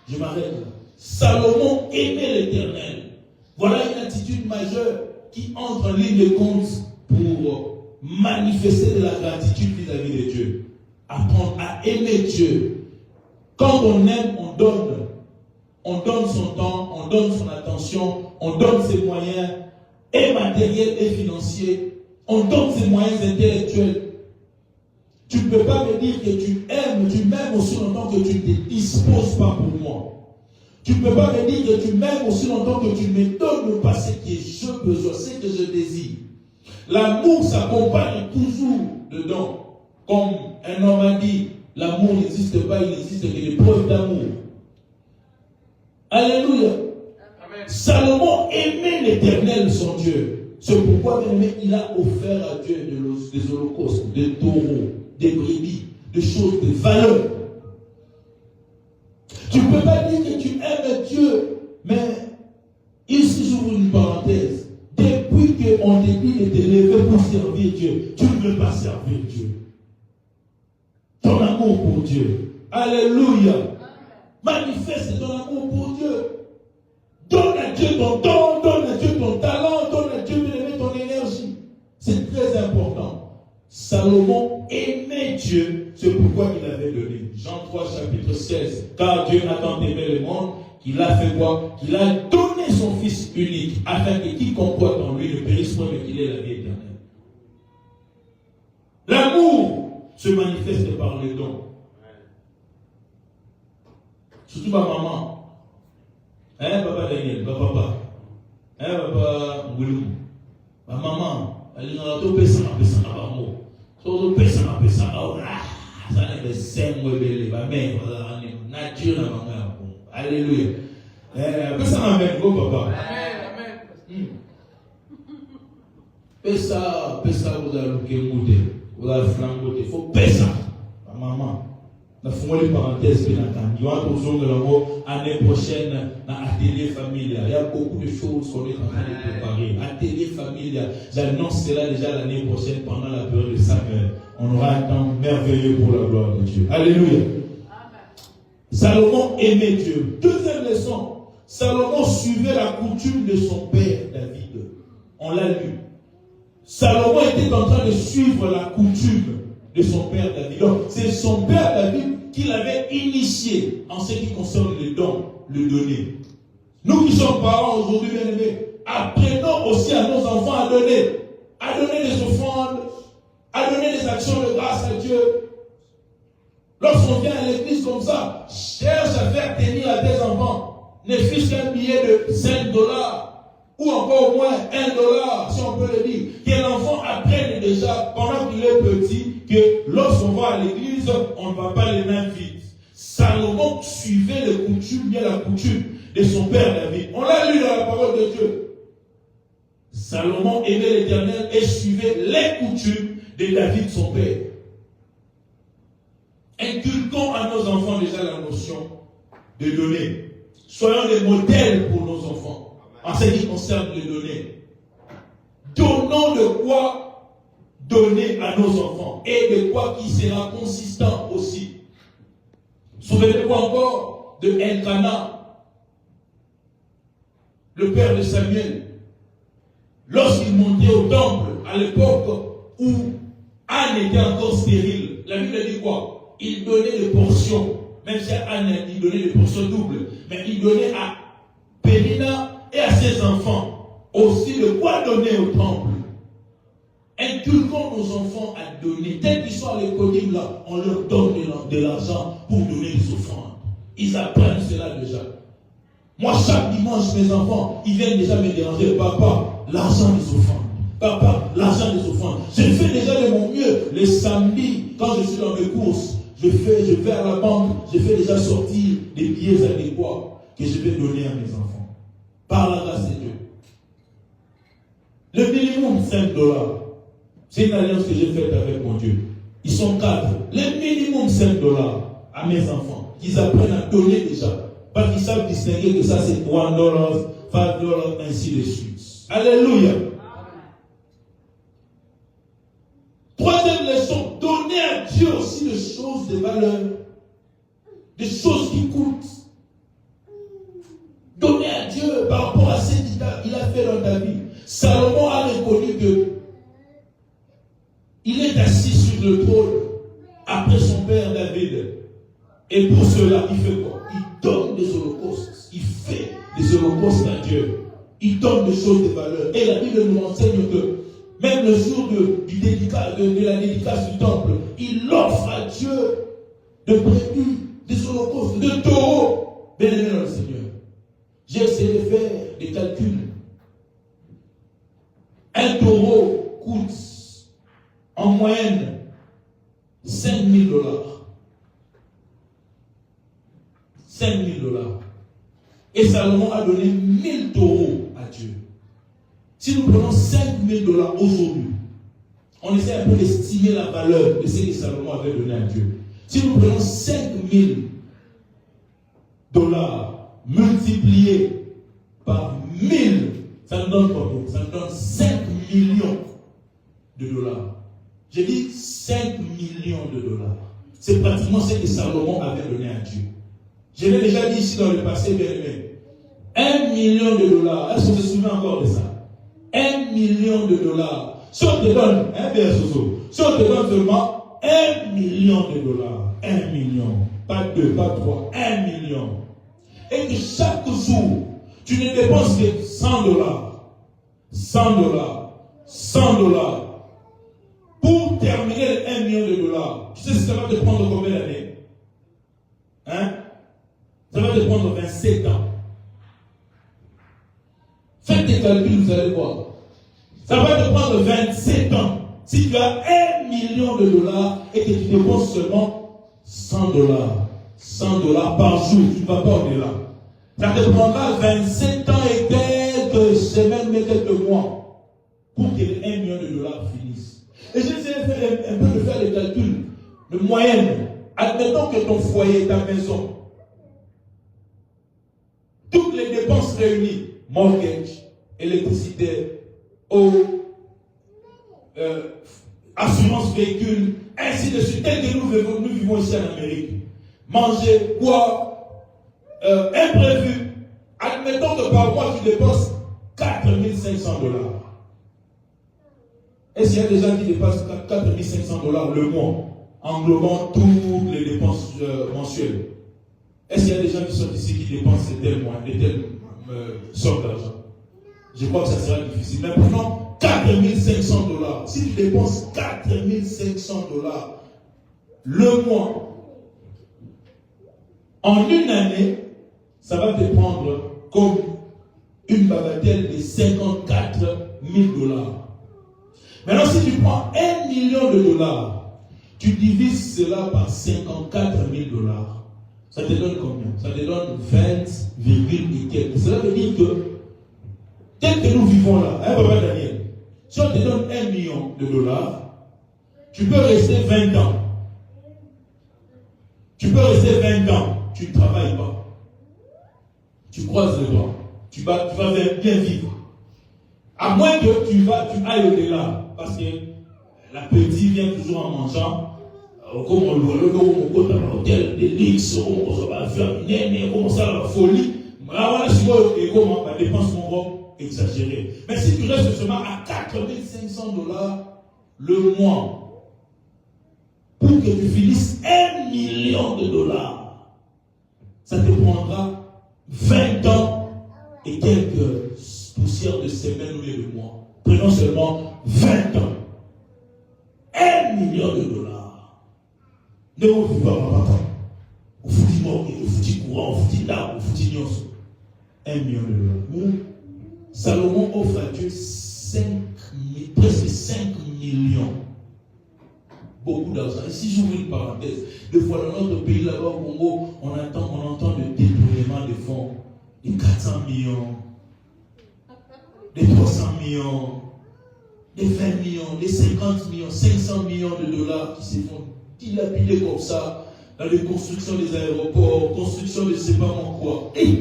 Je m'arrête là. Salomon aimait l'Éternel. Voilà une attitude majeure qui entre en ligne de compte pour manifester de la gratitude vis-à-vis de Dieu. Apprendre à aimer Dieu. Quand on aime, on donne. On donne son temps, on donne son attention, on donne ses moyens, et matériels et financiers. On donne ses moyens intellectuels. Tu ne peux pas me dire que tu m'aimes aussi longtemps que tu ne te disposes pas pour moi. Tu ne peux pas me dire que tu m'aimes aussi longtemps que tu ne me donnes pas ce que j'ai besoin, ce que je désire. L'amour s'accompagne toujours dedans. Comme un homme a dit, l'amour n'existe pas, il n'existe que des preuves d'amour. Alléluia. Amen. Salomon aimait l'Éternel, son Dieu. C'est pourquoi, bien aimé, il a offert à Dieu des holocaustes, des taureaux, des brebis, des choses de valeur. Tu ne peux pas dire que tu aimes Dieu, mais ici j'ouvre une parenthèse. Depuis qu'on te dit de te lever pour servir Dieu, tu ne veux pas servir Dieu. Ton amour pour Dieu. Alléluia. Manifeste ton amour pour Dieu. Donne à Dieu ton temps, donne à Dieu ton talent, donne à Dieu ton énergie. C'est très important. Salomon aimait Dieu, c'est pourquoi il avait donné. Jean 3, chapitre 16. Car Dieu a tant aimé le monde, qu'il a fait quoi? Qu'il a donné son Fils unique, afin que quiconque croit en lui ne périsse point, mais qu'il ait la vie éternelle. L'amour se manifeste par les dons. Surtout ma maman. Papa Daniel, papa. Papa Ngoulou. Ma maman, elle est dans la tour, ça n'est pas sain, ma mère, nature, alléluia. Ça m'amène, papa. Pesa, vous allez vous allez flamboter. Il faut pesa, ma maman. La les parenthèses, l'année prochaine, dans l'atelier familial. Il y a beaucoup de choses qu'on est en train de préparer. Atelier familial, j'annonce cela déjà l'année prochaine pendant la période de Samuel. On aura un temps merveilleux pour la gloire de Dieu. Alléluia. Amen. Salomon aimait Dieu. Deuxième leçon, Salomon suivait la coutume de son père David. On l'a lu. Salomon était en train de suivre la coutume de son père David. Donc, c'est son père David qui l'avait initié en ce qui concerne les dons, le donner. Nous qui sommes parents aujourd'hui, bien aimés, apprenons aussi à nos enfants à donner des offrandes, à donner des actions de grâce à Dieu. Lorsqu'on vient à l'église comme ça, cherche à faire tenir à tes enfants, ne fût-ce qu'un billet de $5, ou encore au moins $1, si on peut le dire, que l'enfant apprenne déjà, pendant qu'il est petit, que lorsqu'on va à l'église, on ne va pas les mains vides. Salomon suivait les coutumes, bien la coutume de son père David. On l'a lu dans la parole de Dieu. Salomon aimait l'Éternel et suivait les coutumes de David, son père. Inculquons à nos enfants déjà la notion de donner. Soyons des modèles pour nos enfants en ce qui concerne les donner. Donnons de quoi donner à nos enfants et de quoi qui sera consistant aussi. Souvenez-vous encore de Elkana, le père de Samuel. Lorsqu'il montait au temple, à l'époque où Anne était encore stérile, la Bible dit quoi? Il donnait des portions, même si à Anne, il donnait des portions doubles, mais il donnait à Pénina et à ses enfants aussi de quoi donner au temple. Inculquons nos enfants à donner. Tel qu'ils sont à l'école là, on leur donne de l'argent pour donner des offrandes. Ils apprennent cela déjà. Moi, chaque dimanche, mes enfants, ils viennent déjà me déranger. Papa, l'argent des offrandes. Papa, l'argent des offrandes. Je fais déjà de mon mieux. Les samedis, quand je suis dans mes courses, je vais à la banque, je fais déjà sortir des billets adéquats que je vais donner à mes enfants. Par la grâce de Dieu. Le minimum, $5. C'est une alliance que j'ai faite avec mon Dieu. Ils sont 4. Le minimum, $5 à mes enfants. Qu'ils apprennent à donner déjà. Parce qu'ils savent distinguer que ça c'est $1, $5, ainsi de suite. Alléluia. Troisième leçon, donner à Dieu aussi des choses de valeur. Des choses qui coûtent. Donner à Dieu par rapport à ce qu'il a fait dans ta vie. Salomon a reconnu que il est assis sur le trône après son père David. Et pour cela, il fait quoi? Il donne des holocaustes. Il fait des holocaustes à Dieu. Il donne des choses de valeur. Et la Bible nous enseigne que même le jour de la dédicace du temple, il offre à Dieu de brebis, des holocaustes, de taureaux. Bien-aimé dans le Seigneur. J'ai essayé de faire des calculs. Un taureau coûte en moyenne $5,000. $5,000. Et Salomon a donné 1000 taureaux à Dieu. Si nous prenons $5,000 aujourd'hui, on essaie un peu d'estimer la valeur de ce que Salomon avait donné à Dieu. Si nous prenons $5,000 multipliés par 1000, ça nous donne combien? Ça nous donne 5 millions de dollars. J'ai dit 5 millions de dollars. C'est pratiquement ce que Salomon avait donné à Dieu. Je l'ai déjà dit ici dans le passé, bien aimé. $1 million. Est-ce qu'on se souvient encore de ça? $1 million. Si on te donne, si on te donne seulement $1 million, 1 million, pas 2, pas 3, 1 million. Et que chaque jour, tu ne dépenses que $100, $100 pour terminer les $1 million. Tu sais, ça va te prendre combien d'années? Ça va te prendre 27 ans. Faites des calculs, vous allez voir. Ça va te prendre 27 ans. Si tu as $1 million et que tu dépenses seulement $100 par jour, tu ne vas pas au-delà. Ça te prendra 27 ans et quelques semaines, mais quelques mois pour que les $1 million finissent. Et j'essaie un peu de faire les calculs de moyenne. Admettons que ton foyer, ta maison, toutes les dépenses réunies, mortgage, électricité, eau, assurance véhicule, ainsi de suite, tel que nous vivons ici en Amérique. Manger, boire, imprévu. Admettons que par mois tu dépenses $4 500. Est-ce qu'il y a des gens qui dépensent $4 500 le mois, englobant toutes les dépenses mensuelles? Est-ce qu'il y a des gens qui sont ici qui dépensent de telles sommes d'argent? Je crois que ça sera difficile. Mais prenons $4 500. Si tu dépenses $4 500 le mois, en une année, ça va te prendre comme une bagatelle de $54 000. Maintenant, si tu prends $1 million tu divises cela par 54 000 $. Ça te donne combien? Ça te donne 20, et quelques. Cela veut dire que, tel que nous vivons là, hein, Papa Daniel, si on te donne $1 million, tu peux rester 20 ans. Tu peux rester 20 ans, tu ne travailles pas. Tu croises les bras. Tu vas bien vivre. À moins que tu ailles au-delà. Parce que l'appétit vient toujours en mangeant. Comme on le hôtel, des luxe, on va faire une année, on commence à la folie. Et comment la dépense va exagérer. Mais si tu restes seulement à 4 500 $ le mois, pour que tu finisses $1 million, ça te prendra 20 ans et quelques poussières de semaines ou de mois. Prenons seulement 20 ans. $1 million. Ne vous vivez pas. Au foutu mort, au foutu courant, au foutu d'arbre, au foutu nyonso. $1 million. Salomon offre à Dieu presque 5 millions. Beaucoup d'argent. Et si j'ouvre une parenthèse, des fois dans notre pays là-bas au Congo, on entend de détournement de fonds, de 400 millions, de 300 millions, de 20 millions, de 50 millions, 500 millions de $ qui se font dilapider comme ça dans les constructions des aéroports, construction de je ne sais pas quoi. Et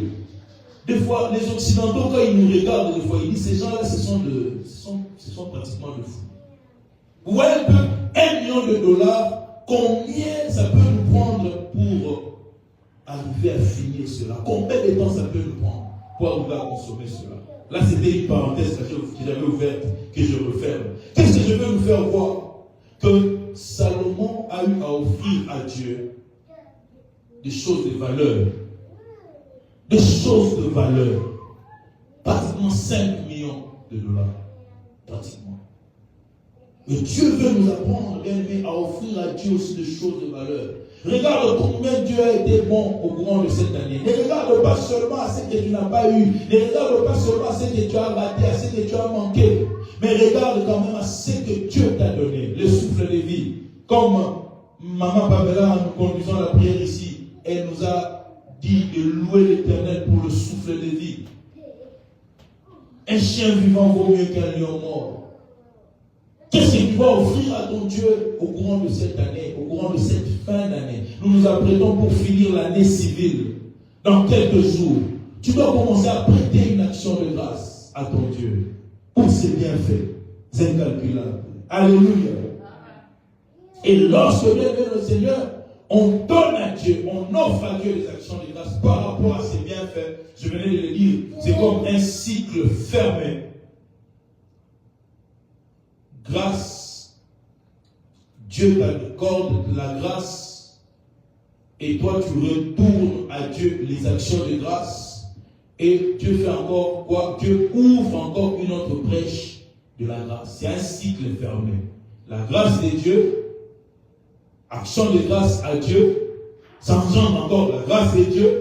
des fois, les Occidentaux, quand ils nous regardent, des fois, ils disent ces gens-là, ce sont pratiquement de fous. Vous voyez un peu, $1 million, combien ça peut nous prendre pour arriver à finir cela? Combien de temps ça peut nous prendre pour arriver à consommer cela? Là, c'était une parenthèse que j'avais ouverte, que je referme. Qu'est-ce que je veux nous faire voir? Que Salomon a eu à offrir à Dieu des choses de valeur. Des choses de valeur. Pratiquement 5 millions de $. Pratiquement. Et Dieu veut nous apprendre, bien aimé, à offrir à Dieu aussi des choses de valeur. Regarde combien Dieu a été bon au courant de cette année. Ne regarde pas seulement à ce que tu n'as pas eu. Ne regarde pas seulement à ce que tu as raté, à ce que tu as manqué. Mais regarde quand même à ce que Dieu t'a donné, le souffle de vie. Comme Maman Pamela, en nous conduisant la prière ici, elle nous a dit de louer l'Éternel pour le souffle de vie. Un chien vivant vaut mieux qu'un lion mort. Qu'est-ce que tu vas offrir à ton Dieu au courant de cette année, au courant de cette fin d'année? Nous nous apprêtons pour finir l'année civile. Dans quelques jours, tu dois commencer à prêter une action de grâce à ton Dieu pour ses bienfaits. C'est incalculable. Alléluia. Et lorsque vient le Seigneur, on donne à Dieu, on offre à Dieu des actions de grâce par rapport à ses bienfaits. Je venais de le dire, c'est comme un cycle fermé. Grâce, Dieu t'accorde la grâce et toi tu retournes à Dieu les actions de grâce et Dieu fait encore quoi? Dieu ouvre encore une autre brèche de la grâce. C'est un cycle fermé. La grâce de Dieu, action de grâce à Dieu, ça engendre encore la grâce de Dieu.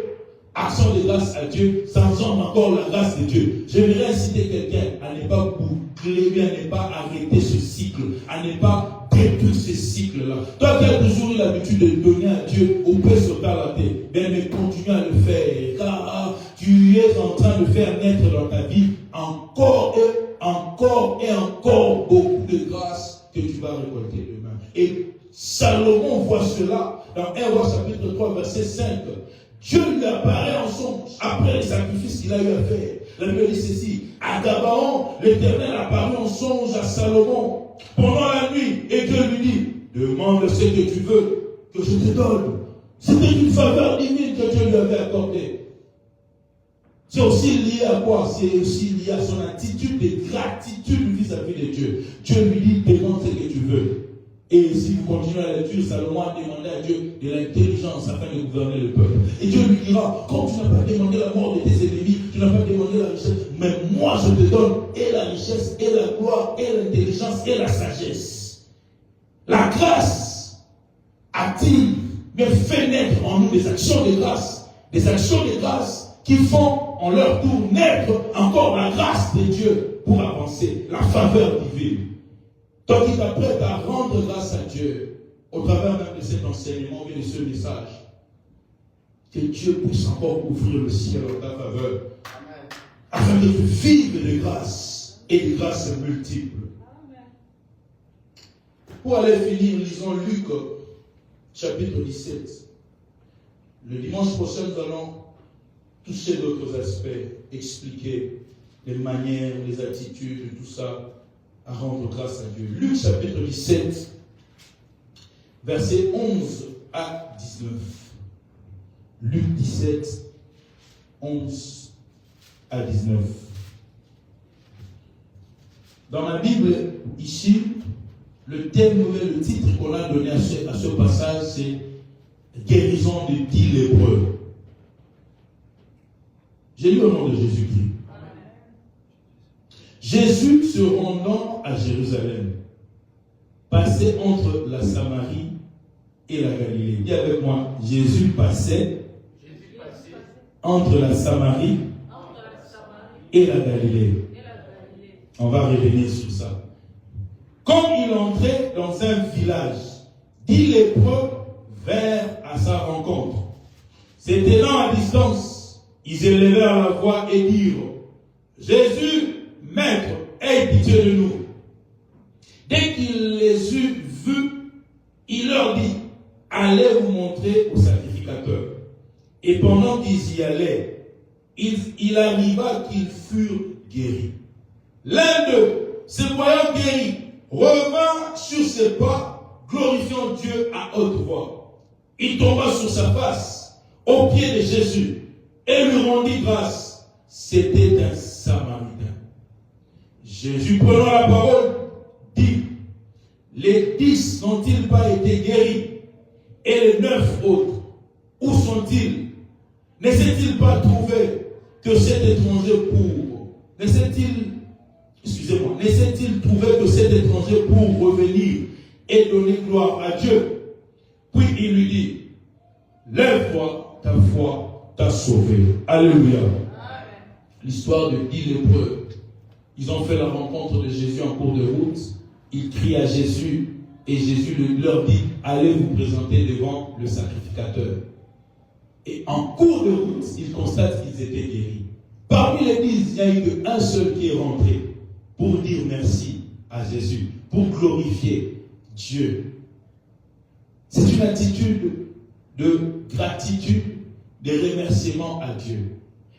Action de grâce à Dieu, ça engendre encore la grâce de Dieu. J'aimerais inciter quelqu'un à ne pas boucler, à ne pas arrêter ce cycle, à ne pas détruire ce cycle-là. Toi qui as toujours eu l'habitude de donner à Dieu au peu sur ta tête, mais continue à le faire, car tu es en train de faire naître dans ta vie encore et encore beaucoup de grâce que tu vas récolter demain. Et Salomon voit cela dans 1 Roi chapitre 3 verset 5. Dieu lui apparaît en songe après les sacrifices qu'il a eu à faire. La Bible dit ceci: à Gabaon, l'Éternel apparut en songe à Salomon pendant la nuit et Dieu lui dit: demande ce que tu veux que je te donne. C'était une faveur divine que Dieu lui avait accordée. C'est aussi lié à quoi? C'est aussi lié à son attitude de gratitude vis-à-vis de Dieu. Dieu lui dit: demande ce que tu veux. Et si vous continuez la lecture, Salomon a demandé à Dieu de l'intelligence afin de gouverner le peuple. Et Dieu lui dira: comme tu n'as pas demandé la mort de tes ennemis, tu n'as pas demandé la richesse, mais moi je te donne et la richesse, et la gloire, et l'intelligence, et la sagesse. La grâce active, mais fait naître en nous des actions de grâce qui font en leur tour naître encore la grâce de Dieu pour avancer, la faveur divine. Toi qui t'apprêtes à rendre grâce à Dieu, au travers même de cet enseignement et de ce message, que Dieu puisse encore ouvrir le ciel en ta faveur, afin que tu vives de grâce et de grâces multiples. Pour aller finir, lisons Luc, chapitre 17. Le dimanche prochain, nous allons toucher d'autres aspects, expliquer les manières, les attitudes, tout ça, à rendre grâce à Dieu. Luc, chapitre 17, versets 11 à 19. Luc 17, 11 à 19. Dans ma Bible, ici, le thème, le titre qu'on a donné à ce passage, c'est « Guérison de 10 lépreux ». J'ai lu au nom de Jésus-Christ. Jésus se rendant à Jérusalem, passait entre la Samarie et la Galilée. Dis avec moi, Jésus passait entre la Samarie et la Galilée. On va revenir sur ça. Comme il entrait dans un village, 10 lépreux vinrent à sa rencontre. Se tenant à distance, ils élevèrent la voix et dirent, Jésus, Maître, aie pitié de nous. Dès qu'il les eut vus, il leur dit, allez vous montrer au sacrificateur. Et pendant qu'ils y allaient, il arriva qu'ils furent guéris. L'un d'eux, se voyant guéri, revint sur ses pas, glorifiant Dieu à haute voix. Il tomba sur sa face, aux pieds de Jésus, et lui rendit grâce. C'était un Samaritain. Jésus, prenant la parole, dit, les 10 n'ont-ils pas été guéris? Et les 9 autres, où sont-ils? Ne s'est-il pas trouvé que cet étranger ne s'est-il trouvé que cet étranger pour revenir et donner gloire à Dieu? Puis il lui dit, lève-toi, ta foi t'a sauvé. Alléluia. L'histoire de 10 lépreux. Ils ont fait la rencontre de Jésus en cours de route. Ils crient à Jésus et Jésus leur dit, allez vous présenter devant le sacrificateur. Et en cours de route, ils constatent qu'ils étaient guéris. Parmi les 10, il n'y a eu qu'un seul qui est rentré pour dire merci à Jésus, pour glorifier Dieu. C'est une attitude de gratitude, de remerciement à Dieu.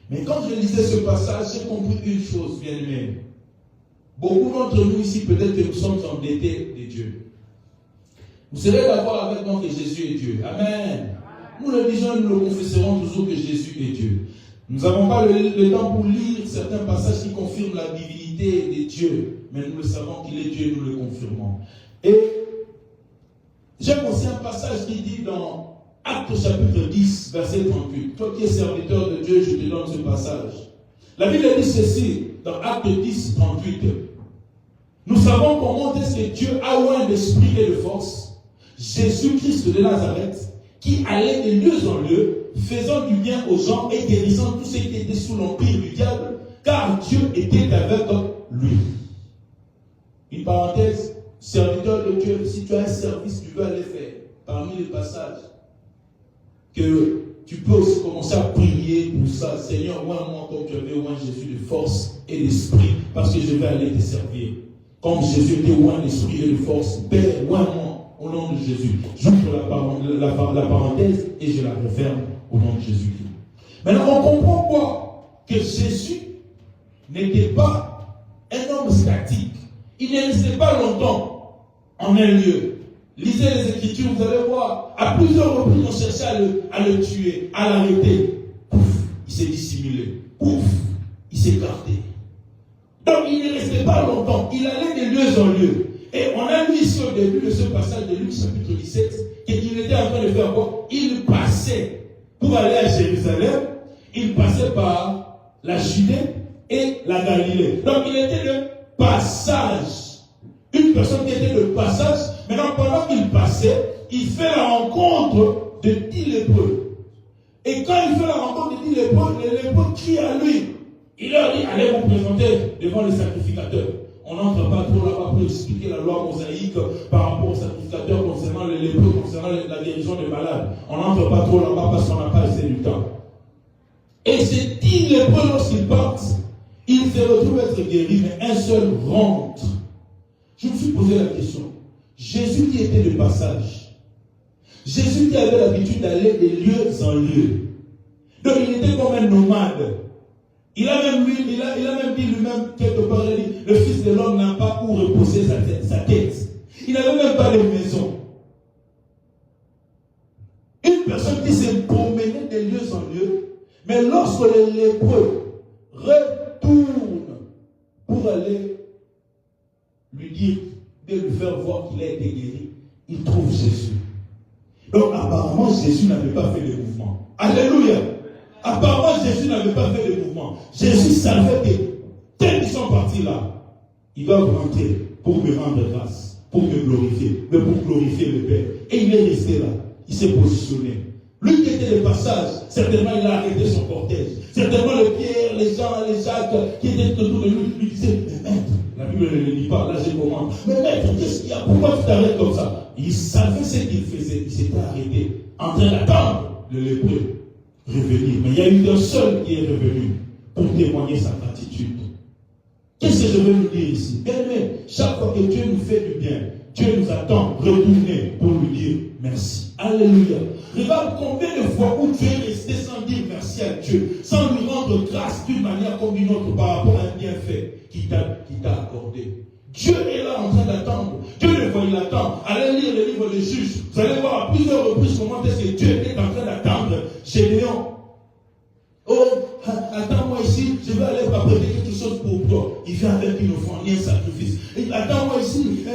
Mais quand je lisais ce passage, j'ai compris une chose, bien aimé. Beaucoup d'entre nous ici, peut-être que nous sommes endettés de Dieu. Vous serez d'accord avec moi que Jésus est Dieu. Amen. Nous le disons, nous le confesserons toujours que Jésus est Dieu. Nous n'avons pas le temps pour lire certains passages qui confirment la divinité de Dieu. Mais nous le savons qu'il est Dieu, nous le confirmons. Et j'aime aussi un passage qui dit dans Actes chapitre 10, verset 38. Toi qui es serviteur de Dieu, je te donne ce passage. La Bible dit ceci, dans Actes 10, 38. Nous savons comment est-ce que Dieu a oint d'esprit et de force Jésus-Christ de Nazareth, qui allait de lieu en lieu, faisant du bien aux gens et guérissant tous ceux qui étaient sous l'empire du diable, car Dieu était avec lui. Une parenthèse, serviteur de Dieu, si tu as un service, tu veux aller faire, parmi les passages, que tu peux aussi commencer à prier pour ça. Seigneur, oins-moi comme tu avais oint Jésus de force et d'esprit, parce que je vais aller te servir. Comme Jésus était oint d'esprit et de force, Père, oins-moi au nom de Jésus. J'ouvre la parenthèse et je la referme au nom de Jésus-Christ. Maintenant, on comprend quoi? Que Jésus n'était pas un homme statique. Il ne restait pas longtemps en un lieu. Lisez les Écritures, vous allez voir. À plusieurs reprises, on cherchait à le tuer, à l'arrêter. Pouf, il s'est dissimulé. Pouf, il s'est gardé. Donc, il ne restait pas longtemps. Il allait de lieu en lieu. Et on a lu ici au début de ce passage de Luc chapitre 17 qu'il était en train de faire quoi? Il passait pour aller à Jérusalem. Il passait par la Judée et la Galilée. Donc, il était de passage. Une personne qui était de passage. Maintenant, pendant qu'il passait, il fait la rencontre de 10 lépreux. Et quand il fait la rencontre de 10 lépreux, les lépreux crient à lui. Il leur dit, allez vous présenter devant le sacrificateur. On n'entre pas trop là-bas pour expliquer la loi mosaïque par rapport aux sacrificateurs concernant les lépreux, concernant la guérison des malades. On n'entre pas trop là-bas parce qu'on n'a pas assez du temps. Et ces 10 lépreux, lorsqu'ils partent, ils se retrouvent être guéris, mais un seul rentre. Je me suis posé la question. Jésus qui était de passage, Jésus qui avait l'habitude d'aller de lieu en lieu. Donc il était comme un nomade. Il a même dit lui-même quelque part, il a dit, le Fils de l'homme n'a pas où reposer sa tête. Il n'avait même pas de maison. Une personne qui s'est promenée de lieu en lieu, mais lorsque les lépreux retournent pour aller lui dire, de lui faire voir qu'il a été guéri, il trouve Jésus. Donc apparemment Jésus n'avait pas fait de mouvement. Alléluia. Apparemment Jésus n'avait pas fait de mouvement. Jésus savait que dès qu'ils sont partis là, ils doivent rentrer pour me rendre grâce, pour me glorifier, mais pour glorifier le Père. Et il est resté là. Il s'est positionné. Lui qui était de passage, certainement il a arrêté son cortège. Certainement le Pierre, les Jean, les Jacques qui étaient autour de lui disaient, mais maître, la Bible ne le dit pas, là je commande. Mais maître, qu'est-ce qu'il y a? Pourquoi tu t'arrêtes comme ça? Il savait ce qu'il faisait. Il s'était arrêté en train d'attendre le lépreux revenir. Mais il y a eu un seul qui est revenu pour témoigner sa gratitude. Qu'est-ce que je veux vous dire ici? Bien-aimé, chaque fois que Dieu nous fait du bien, Dieu nous attend retourner pour lui dire merci. Alléluia. Regarde combien de fois où tu es resté sans dire merci à Dieu, sans lui rendre grâce d'une manière comme d'une autre par rapport à un bienfait qui t'a accordé. Dieu est là en train d'attendre. Dieu le voit, il attend. Allez lire le livre des Juges. Vous allez voir à plusieurs reprises comment est-ce que Dieu est en train d'attendre Gédéon. Oh, attends-moi ici, je vais aller préparer quelque chose pour toi. Il vient avec une offrande, un sacrifice. Attends-moi ici,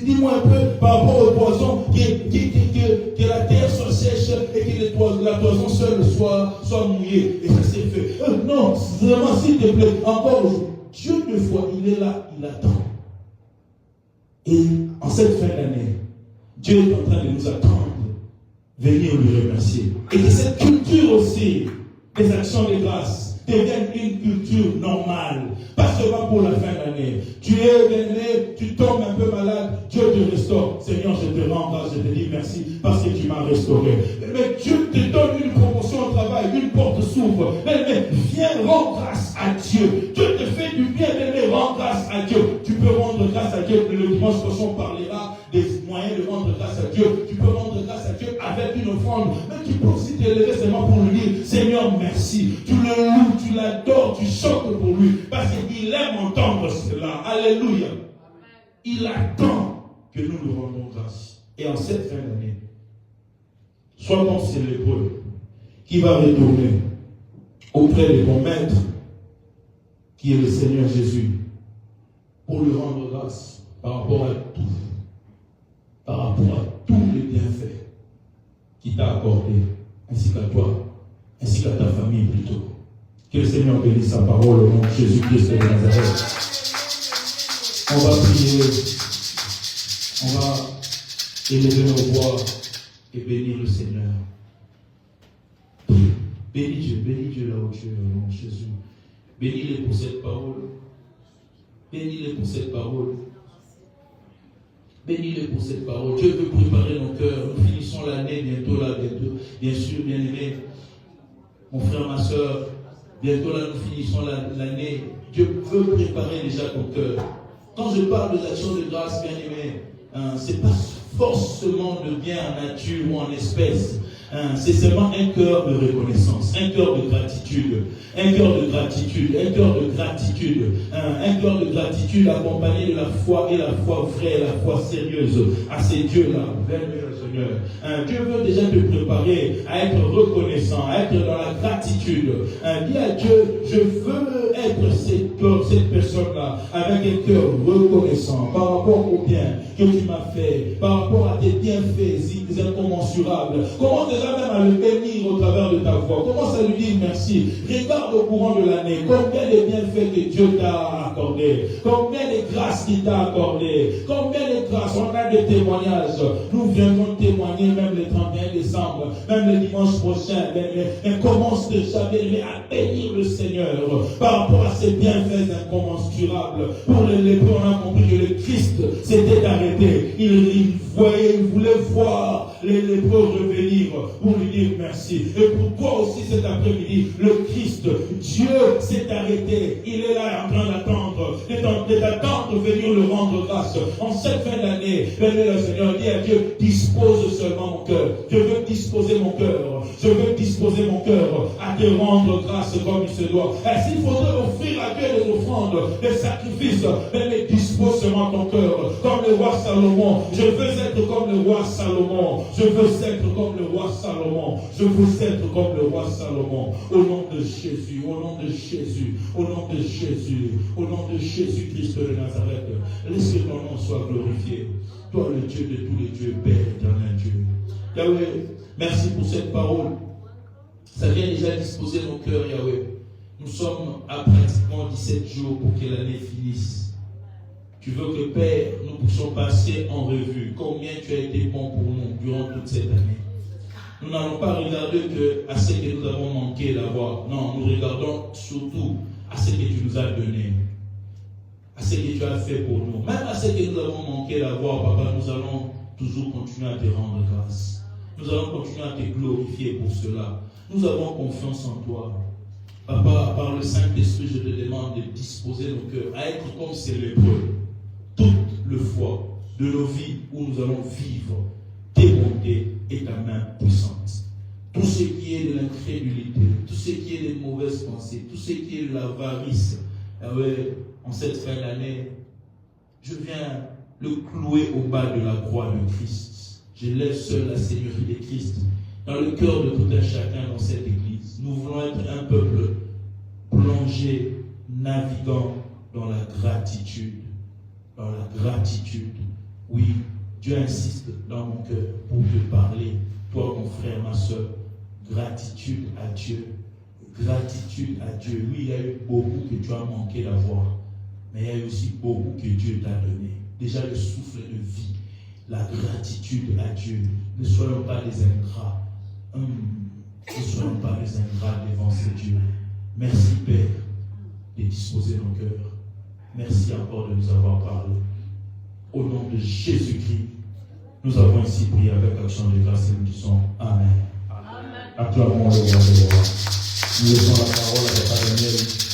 dis-moi un peu par rapport au poison, que la terre soit sèche et que la toison seule soit mouillée. Et ça s'est fait. Non, vraiment, s'il te plaît, encore aujourd'hui, Dieu le voit, il est là, il attend. Et en cette fin d'année, Dieu est en train de nous attendre, venir lui remercier. Et que cette culture aussi, des actions de grâce, devienne une culture normale. Pas seulement pour la fin d'année. Tu es né, tu tombes un peu malade, Dieu te restaure. Seigneur, je te rends grâce, je te dis merci parce que tu m'as restauré. Mais Dieu te donne une promotion au travail, une porte s'ouvre. Mais viens, rends grâce à Dieu. Dieu te fait du bien, mais rends grâce à Dieu. Tu peux rendre grâce à Dieu. Le dimanche prochain, on parlera des moyens de rendre grâce à Dieu. Tu peux rendre grâce à Dieu avec une offrande. Mais tu peux aussi te lever seulement pour lui dire, Seigneur, merci. Tu le loues, tu l'adores, tu chantes pour lui. Parce qu'il aime entendre cela. Alléluia. Il attend que nous nous rendons grâce. Et en cette fin d'année, sois comme ce lépreux qui va retourner auprès de ton maître, qui est le Seigneur Jésus, pour lui rendre grâce par rapport à tout. Par rapport à tous les bienfaits qu'il t'a accordé, ainsi qu'à toi, ainsi qu'à ta famille plutôt. Que le Seigneur bénisse sa parole au nom de Jésus-Christ de Nazareth. On va prier, on va élever nos voix et bénir le Seigneur. Bénis Dieu là où tu es au nom de Jésus. Bénis-les pour cette parole. Bénis-les pour cette parole. Bénis-les pour cette parole. Dieu veut préparer nos cœurs. Nous finissons l'année bientôt là, bien sûr, bien aimé. Mon frère, ma soeur, bientôt là, nous finissons l'année. Dieu veut préparer déjà ton cœur. Quand je parle de l'action de grâce, bien aimé, ce n'est pas forcément de bien en nature ou en espèces. C'est seulement un cœur de reconnaissance, un cœur de gratitude, un cœur de gratitude, un cœur de gratitude, un cœur de gratitude accompagné de la foi et la foi vraie, la foi sérieuse à ces dieux-là. Seigneur. Dieu veut déjà te préparer à être reconnaissant, à être dans la gratitude. Dis à Dieu, je veux être cette personne-là avec un cœur reconnaissant par rapport au bien que tu m'as fait, par rapport à tes bienfaits incommensurables. Commence déjà même à le bénir au travers de ta voix. Commence à lui dire merci. Regarde au courant de l'année combien de bienfaits que Dieu t'a accordé, combien de grâces qu'il t'a accordé, combien de grâces. On a des témoignages. Nous viendrons témoigner même le 31 décembre, même le dimanche prochain. Mais commence déjà à bénir le Seigneur par rapport à ses bienfaits incommensurables. incommensurable. Pour les lépreux, on a compris que le Christ s'était arrêté. Il voulait voir les lépreux revenir pour lui dire merci. Et pour toi aussi cet après-midi, le Christ, Dieu s'est arrêté. Il est là en train d'attendre de venir le rendre grâce. En cette fin d'année, le Seigneur dit à Dieu, dispose seulement mon cœur. Je veux disposer mon cœur. Je veux disposer mon cœur à te rendre grâce comme il se doit. Et s'il faudrait offrir à Dieu des offrandes, des sacrifices, mais dispose seulement ton cœur. Comme le roi Salomon. Je veux être comme le roi Salomon. Je veux être comme le roi Salomon. Je veux être comme le roi Salomon. Au nom de Jésus, au nom de Jésus, au nom de Jésus, au nom de Jésus-Christ de Nazareth. Laisse que ton nom soit glorifié. Toi, le Dieu de tous les dieux, Père éternel Dieu. Yahweh, merci pour cette parole. Ça vient déjà disposer nos cœurs, Yahweh. Nous sommes à pratiquement 17 jours pour que l'année finisse. Tu veux que, Père, nous puissions passer en revue combien tu as été bon pour nous durant toute cette année. Nous n'allons pas regarder à ce que nous avons manqué d'avoir. Non, nous regardons surtout à ce que tu nous as donné. À ce que tu as fait pour nous. Même à ce que nous avons manqué d'avoir, Papa, nous allons toujours continuer à te rendre grâce. Nous allons continuer à te glorifier pour cela. Nous avons confiance en toi. Papa, par le Saint-Esprit, je te demande de disposer nos cœurs à être comme ces lépreux. Toute le foi de nos vies où nous allons vivre tes bontés et ta main puissante. Tout ce qui est de l'incrédulité, tout ce qui est de mauvaises pensées, tout ce qui est de l'avarice, en cette fin d'année, je viens le clouer au bas de la croix de Christ. Je lève seul la Seigneurie de Christ dans le cœur de tout un chacun dans cette église. Nous voulons être un peuple plongé, naviguant dans la gratitude. Dans la gratitude. Oui, Dieu insiste dans mon cœur pour te parler, toi mon frère, ma soeur. Gratitude à Dieu. Gratitude à Dieu. Oui, il y a eu beaucoup que tu as manqué d'avoir, mais il y a eu aussi beaucoup que Dieu t'a donné. Déjà le souffle de vie, la gratitude à Dieu. Ne soyons pas des ingrats. Ne soyons pas des ingrats devant ce Dieu. Merci Père de disposer nos cœurs. Merci encore de nous avoir parlé. Au nom de Jésus-Christ, nous avons ici prié avec action de grâce et nous disons Amen. Acclamons le roi des rois. Nous laissons la parole à Papa Daniel.